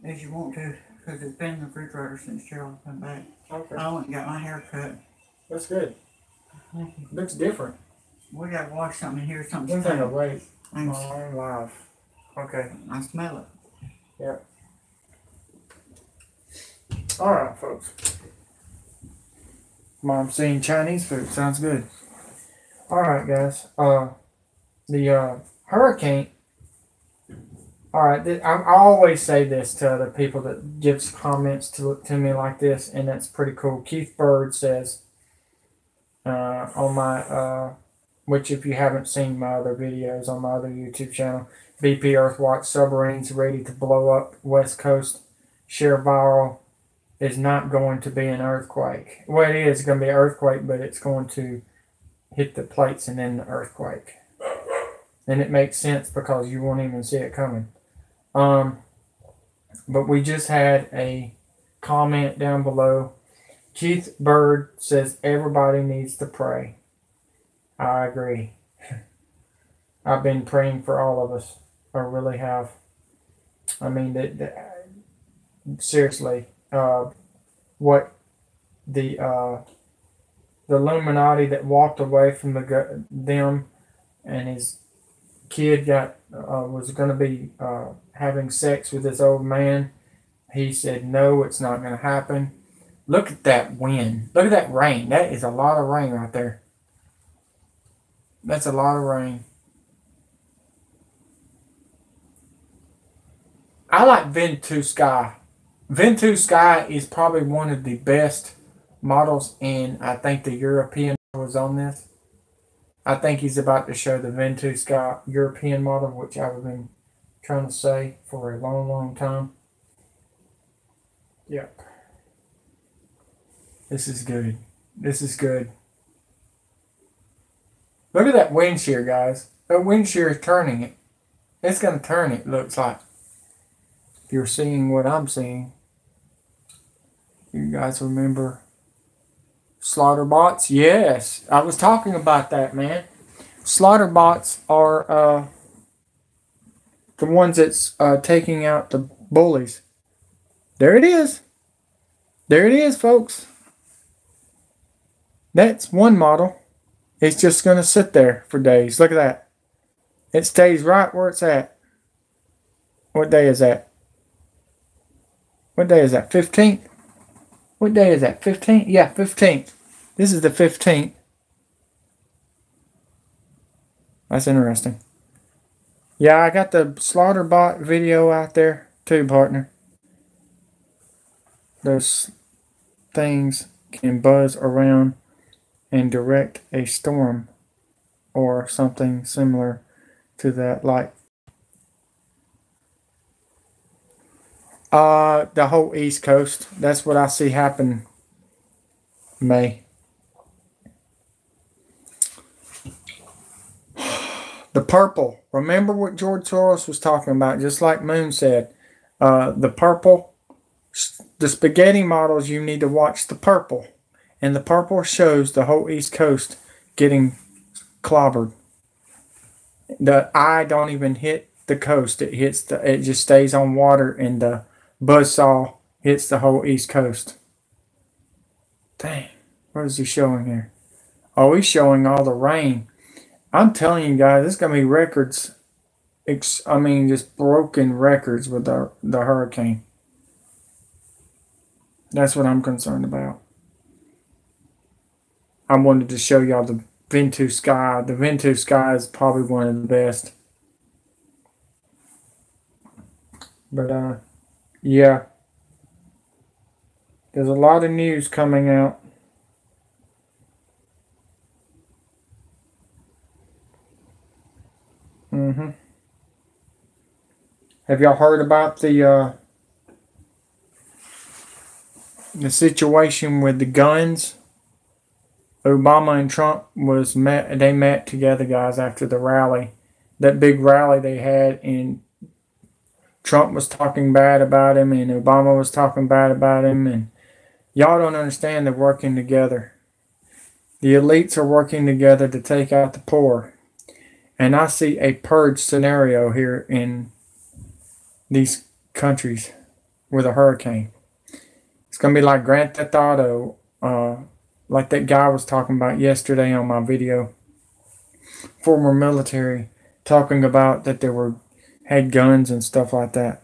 as you want to, because it's been in the refrigerator since Gerald come back. Okay. I went and got my hair cut. That's good. Looks different. We got to wash something in here. Something. One thing to wait. I'm live. Okay. I smell it. Yeah. All right, folks. Mom's saying Chinese food. Sounds good. All right, guys. The hurricane. All right. I always say this to other people that gives comments to me like this, and that's pretty cool. Keith Bird says on my which if you haven't seen my other videos on my other YouTube channel, Bpearthwatch submarines ready to blow up West Coast. Share viral. Is not going to be an earthquake. Well, it is going to be an earthquake, but it's going to hit the plates and then the earthquake. And it makes sense because you won't even see it coming. But we just had a comment down below. Keith Bird says everybody needs to pray. I agree. I've been praying for all of us. I really have. I mean, seriously. What the Illuminati that walked away from them, and his kid was going to be having sex with this old man. He said no, it's not going to happen. Look at that wind. Look at that rain. That is a lot of rain right there. That's a lot of rain. I like Ventus Sky. Ventus Sky is probably one of the best models, and I think the European was on this. I think he's about to show the Ventus Sky European model, which I've been trying to say for a long, long time. Yep. This is good. This is good. Look at that wind shear, guys. That wind shear is turning it. It's going to turn it, looks like. If you're seeing what I'm seeing. You guys remember slaughter bots? Yes, I was talking about that, man. Slaughter bots are the ones that's taking out the bullies. There it is. There it is, folks. That's one model. It's just going to sit there for days. Look at that. It stays right where it's at. What day is that? What day is that? 15th? What day is that? 15th? Yeah, 15th. This is the 15th. That's interesting. Yeah, I got the slaughter bot video out there too, partner. Those things can buzz around and direct a storm or something similar to that, like the whole East Coast. That's what I see happen, May. The purple. Remember what George Soros was talking about, just like Moon said. The purple, the spaghetti models, you need to watch the purple. And the purple shows the whole East Coast getting clobbered. The eye don't even hit the coast. It just stays on water, and the buzzsaw hits the whole East Coast. Dang. What is he showing here? Oh, he's showing all the rain. I'm telling you guys, it's going to be records just broken records with the hurricane. That's what I'm concerned about. I wanted to show y'all the Ventus sky. The Ventus sky is probably one of the best. But yeah, there's a lot of news coming out. Have y'all heard about the situation with the guns? Obama and Trump they met together, guys, after the rally. That big rally they had, and Trump was talking bad about him, and Obama was talking bad about him, and y'all don't understand, they're working together. The elites are working together to take out the poor. And I see a purge scenario here in these countries with a hurricane. It's going to be like Grand Theft Auto, like that guy was talking about yesterday on my video. Former military, talking about that they had guns and stuff like that.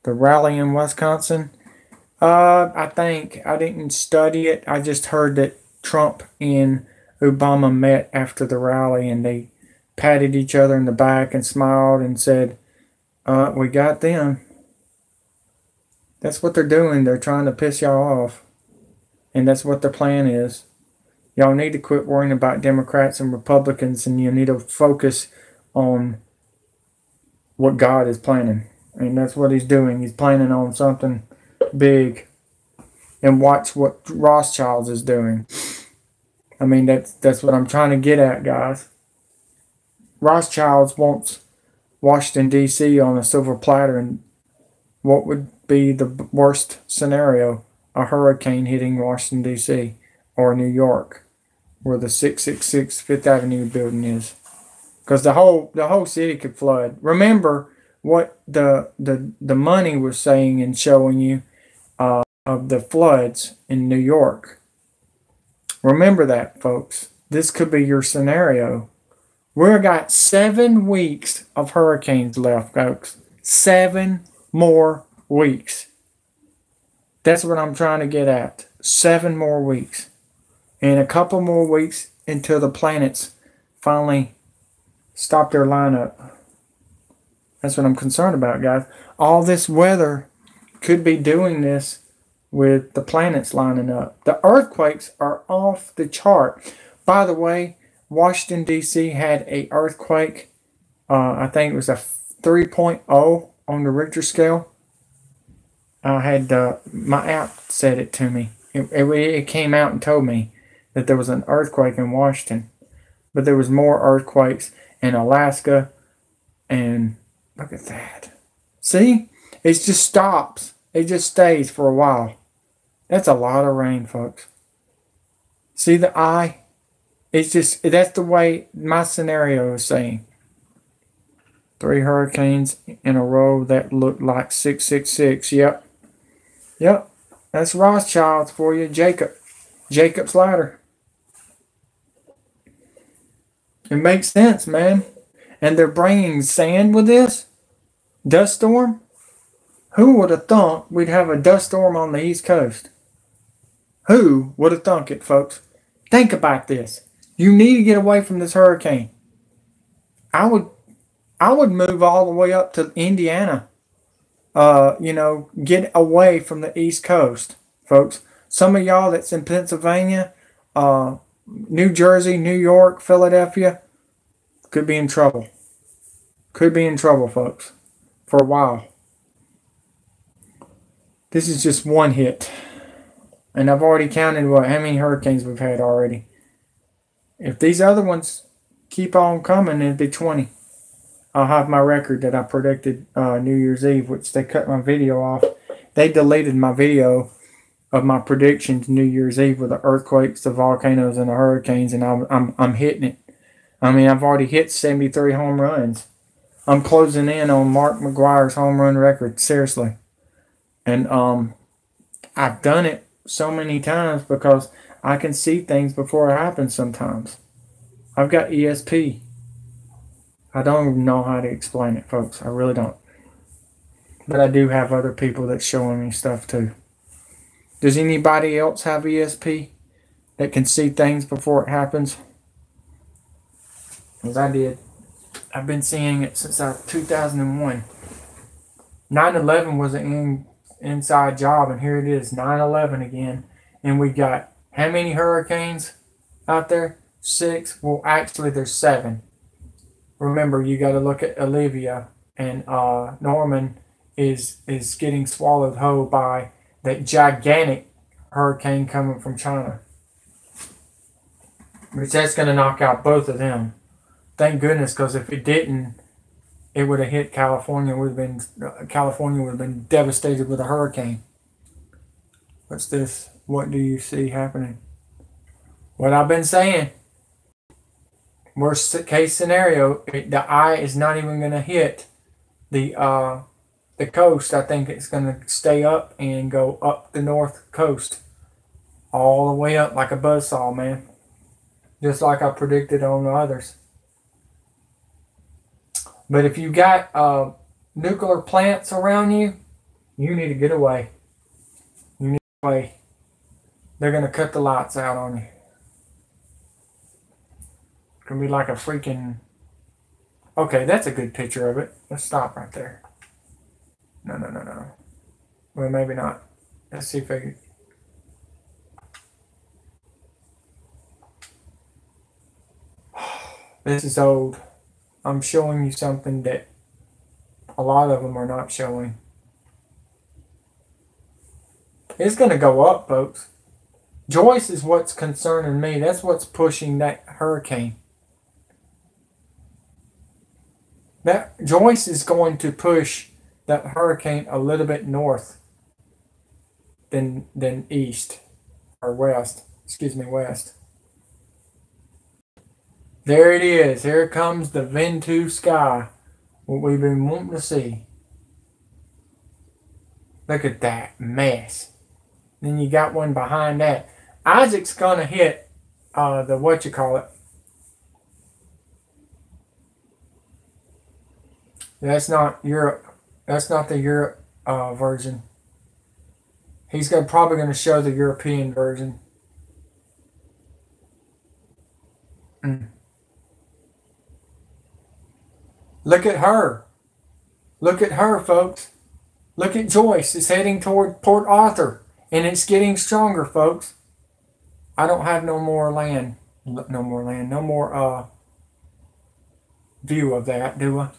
The rally in Wisconsin, I think, I didn't study it. I just heard that Trump and Obama met after the rally, and they patted each other in the back and smiled and said, we got them. That's what they're doing. They're trying to piss y'all off. And that's what their plan is. Y'all need to quit worrying about Democrats and Republicans, and you need to focus on what God is planning. And that's what he's doing. He's planning on something big. And watch what Rothschilds is doing. I mean, that's what I'm trying to get at, guys. Rothschilds wants Washington, D.C. on a silver platter, and what would be the worst scenario? A hurricane hitting Washington, D.C. or New York, where the 666 Fifth Avenue building is. Because the whole city could flood. Remember what the money was saying and showing you of the floods in New York. Remember that, folks. This could be your scenario. We've got 7 weeks of hurricanes left, folks. 7 more weeks. That's what I'm trying to get at. 7 more weeks. And a couple more weeks until the planets finally stop their lineup. That's what I'm concerned about, guys. All this weather could be doing this with the planets lining up. The earthquakes are off the chart. By the way, Washington, D.C. had an earthquake. I think it was a 3.0 on the Richter scale. I had my app said it to me. It came out and told me that there was an earthquake in Washington. But there was more earthquakes in Alaska. And look at that. See? It just stops. It just stays for a while. That's a lot of rain, folks. See the eye? It's just, that's the way my scenario is saying. 3 hurricanes in a row that look like 666. Yep. Yep. That's Rothschilds for you. Jacob's ladder. It makes sense, man. And they're bringing sand with this? Dust storm? Who would have thought we'd have a dust storm on the East Coast? Who would have thunk it, folks? Think about this. You need to get away from this hurricane. I would move all the way up to Indiana. Get away from the East Coast, folks. Some of y'all that's in Pennsylvania, New Jersey, New York, Philadelphia, could be in trouble. Could be in trouble, folks, for a while. This is just one hit. And I've already counted how many hurricanes we've had already. If these other ones keep on coming, it'd be 20. I'll have my record that I predicted New Year's Eve, which they cut my video off. They deleted my video of my predictions New Year's Eve with the earthquakes, the volcanoes, and the hurricanes, and I'm hitting it. I mean, I've already hit 73 home runs. I'm closing in on Mark McGwire's home run record, seriously. And I've done it so many times because I can see things before it happens sometimes. I've got ESP. I don't even know how to explain it, folks. I really don't. But I do have other people that's showing me stuff too. Does anybody else have ESP that can see things before it happens? Because I did. I've been seeing it since 2001. 9/11 was an inside job, and here it is, 9/11 again. And we got how many hurricanes out there? 6. Well, actually, there's 7. Remember, you got to look at Olivia, and Norman is getting swallowed whole by that gigantic hurricane coming from China. Which that's going to knock out both of them. Thank goodness, because if it didn't, it would have hit California. California would have been devastated with a hurricane. What's this? What do you see happening? What I've been saying. Worst case scenario, the eye is not even going to hit the coast. I think it's going to stay up and go up the north coast, all the way up like a buzzsaw, man. Just like I predicted on the others. But if you got nuclear plants around you, you need to get away. You need to get away. They're going to cut the lights out on you. It's going to be like a freaking... Okay, that's a good picture of it. Let's stop right there. No. Well, maybe not. Let's see if I can... This is old. I'm showing you something that a lot of them are not showing. It's going to go up, folks. Joyce is what's concerning me. That's what's pushing that hurricane. That Joyce is going to push that hurricane a little bit north than east or west. Excuse me, west. There it is. Here comes the Ventu sky. What we've been wanting to see. Look at that mess. Then you got one behind that. Isaac's going to hit the whatchamacallit. That's not Europe. That's not the Europe version. He's probably going to show the European version. Look at her. Look at her, folks. Look at Joyce. It's heading toward Port Arthur. And it's getting stronger, folks. I don't have no more land. No more view of that, do I?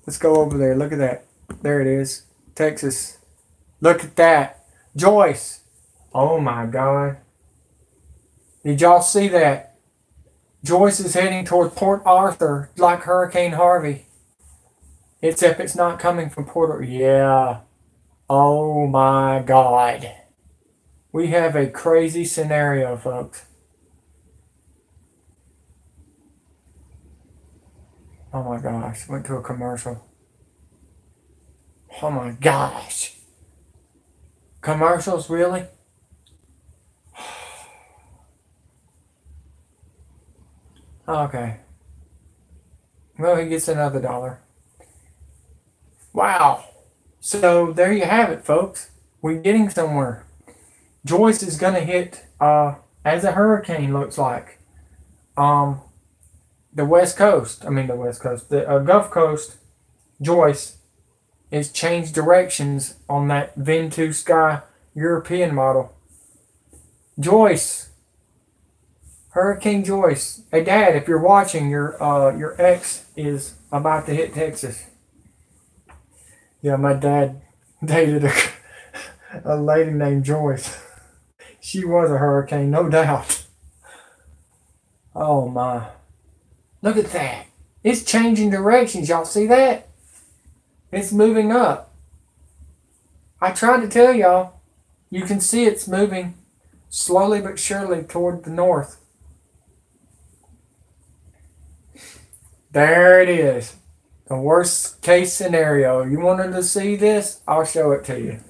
Let's go over there. Look at that. There it is. Texas. Look at that. Joyce. Oh my God. Did y'all see that? Joyce is heading toward Port Arthur like Hurricane Harvey. Except it's not coming from Port Arthur. Yeah. Oh my God. We have a crazy scenario, folks. Oh my gosh. Went to a commercial. Oh my gosh. Commercials, really? Okay. Well, he gets another $1. Wow. So there you have it, folks. We're getting somewhere. Joyce is going to hit, as a hurricane looks like, the West Coast. The Gulf Coast. Joyce is changed directions on that Ventu Sky European model. Joyce. Hurricane Joyce. Hey, Dad, if you're watching, your ex is about to hit Texas. Yeah, my dad dated a lady named Joyce. She was a hurricane, no doubt. Oh, my. Look at that. It's changing directions. Y'all see that? It's moving up. I tried to tell y'all. You can see it's moving slowly but surely toward the north. There it is. The worst case scenario. You wanted to see this? I'll show it to you.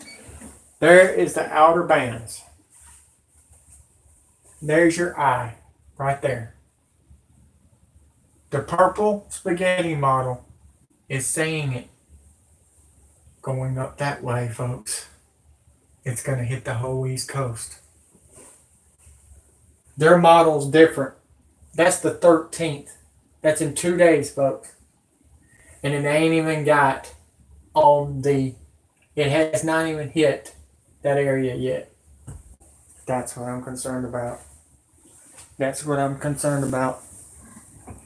There is the outer bands. There's your eye. Right there. The purple spaghetti model is saying it. Going up that way, folks. It's going to hit the whole East Coast. Their model's different. That's the 13th. That's in 2 days, folks. And it ain't even got on the... It has not even hit that area yet. That's what I'm concerned about. That's what I'm concerned about.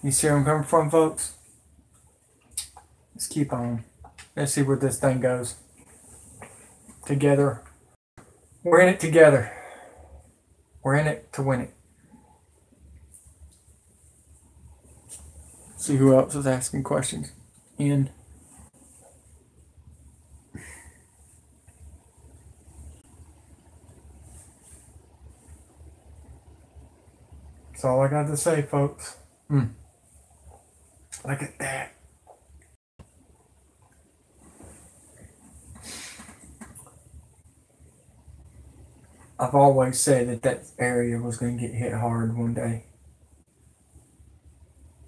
You see where I'm coming from, folks? Let's keep on. Let's see where this thing goes. Together. We're in it together. We're in it to win it. See who else is asking questions. In. That's all I got to say, folks. Look at that. I've always said that that area was going to get hit hard one day.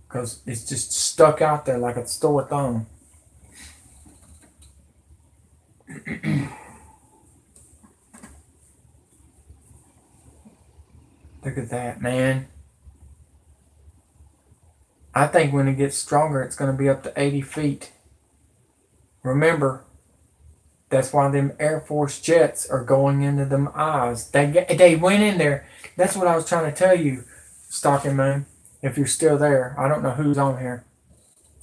Because it's just stuck out there like a sore thumb. Look at that, man. I think when it gets stronger, it's going to be up to 80 feet. Remember, that's why them Air Force jets are going into them eyes. They went in there. That's what I was trying to tell you, Stalking Moon. If you're still there, I don't know who's on here.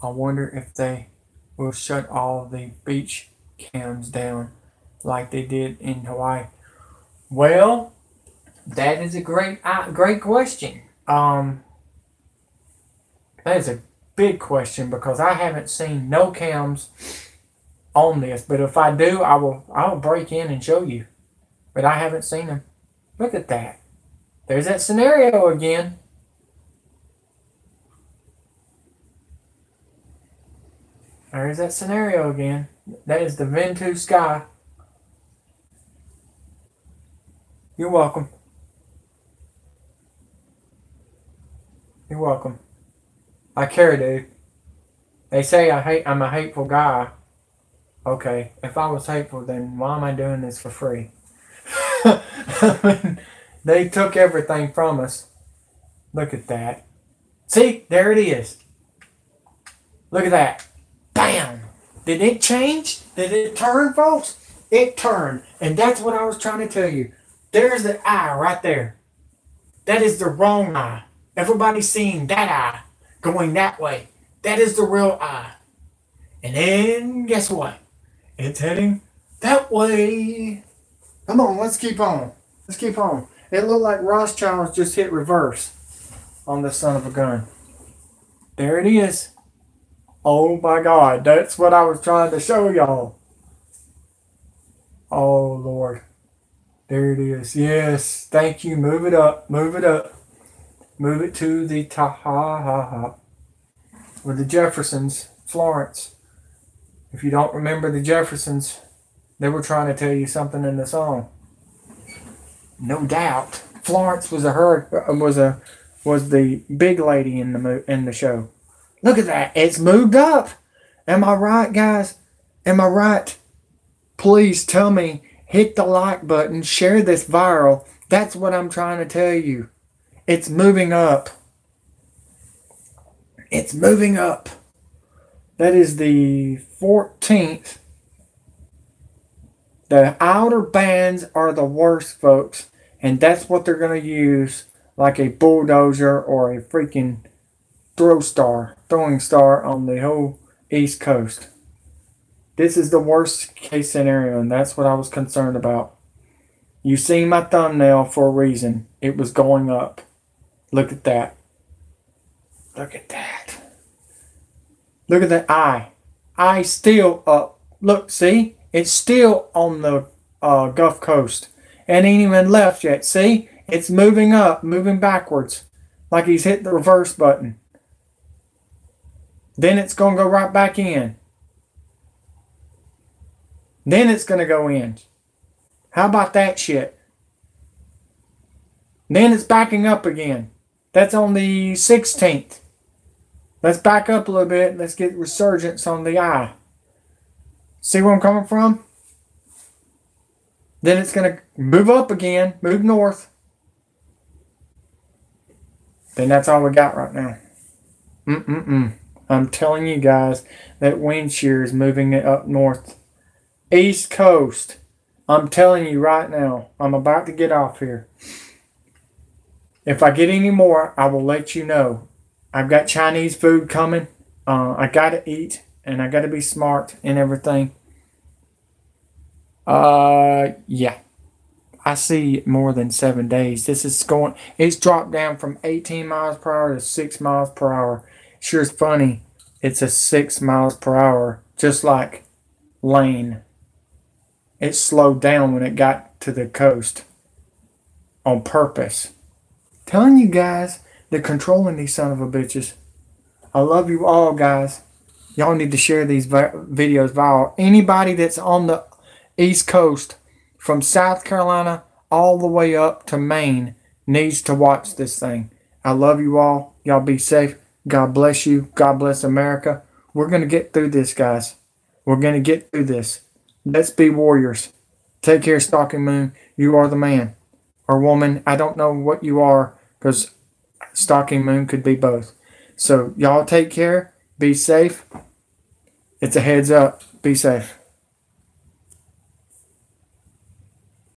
I wonder if they will shut all the beach cams down like they did in Hawaii. Well, that is a great question. That is a big question because I haven't seen no cams on this. But if I do, I'll break in and show you. But I haven't seen them. Look at that. There's that scenario again. There's that scenario again. That is the Ventu sky. You're welcome. You're welcome. I care, dude. They say I'm a hateful guy. Okay, if I was hateful, then why am I doing this for free? I mean, they took everything from us. Look at that. See, there it is. Look at that. Bam! Did it change? Did it turn, folks? It turned. And that's what I was trying to tell you. There's the eye right there. That is the wrong eye. Everybody's seeing that eye going that way. That is the real eye. And then, guess what? It's heading that way. Come on, let's keep on. Let's keep on. It looked like Rothschild's just hit reverse on the son of a gun. There it is. Oh my God, that's what I was trying to show y'all. Oh Lord. There it is. Yes, thank you. Move it up. Move it up. Move it to the ta-ha-ha-ha. With the Jeffersons, Florence. If you don't remember the Jeffersons, they were trying to tell you something in the song. No doubt. Florence was the big lady in the show. Look at that. It's moved up. Am I right, guys? Am I right? Please tell me. Hit the like button. Share this viral. That's what I'm trying to tell you. It's moving up. It's moving up. That is the 14th. The outer bands are the worst, folks. And that's what they're going to use like a bulldozer or a freaking throwing star on the whole East Coast. This is the worst case scenario, and that's what I was concerned about. You see my thumbnail for a reason. It was going up. Look at that. Look at that. Look at that eye. Eye still up. Look, see? It's still on the Gulf Coast. And ain't even left yet. See? It's moving up, moving backwards. Like he's hit the reverse button. Then it's going to go right back in. Then it's going to go in. How about that shit? Then it's backing up again. That's on the 16th. Let's back up a little bit. Let's get resurgence on the eye. See where I'm coming from? Then it's going to move up again, move north. Then that's all we got right now. I'm telling you guys, that wind shear is moving it up north. East Coast. I'm telling you right now. I'm about to get off here. If I get any more, I will let you know. I've got Chinese food coming. I got to eat, and I got to be smart and everything. Yeah. I see more than 7 days. It's dropped down from 18 miles per hour to 6 miles per hour. Sure is funny. It's a 6 miles per hour, just like Lane. It slowed down when it got to the coast on purpose. Telling you guys, they're controlling these son of a bitches. I love you all, guys. Y'all need to share these videos viral. Anybody that's on the East Coast, from South Carolina all the way up to Maine, needs to watch this thing. I love you all. Y'all be safe. God bless you. God bless America. We're going to get through this, guys. We're going to get through this. Let's be warriors. Take care, Stalking Moon. You are the man or woman. I don't know what you are, because Stalking Moon could be both. So y'all take care. Be safe. It's a heads up. Be safe.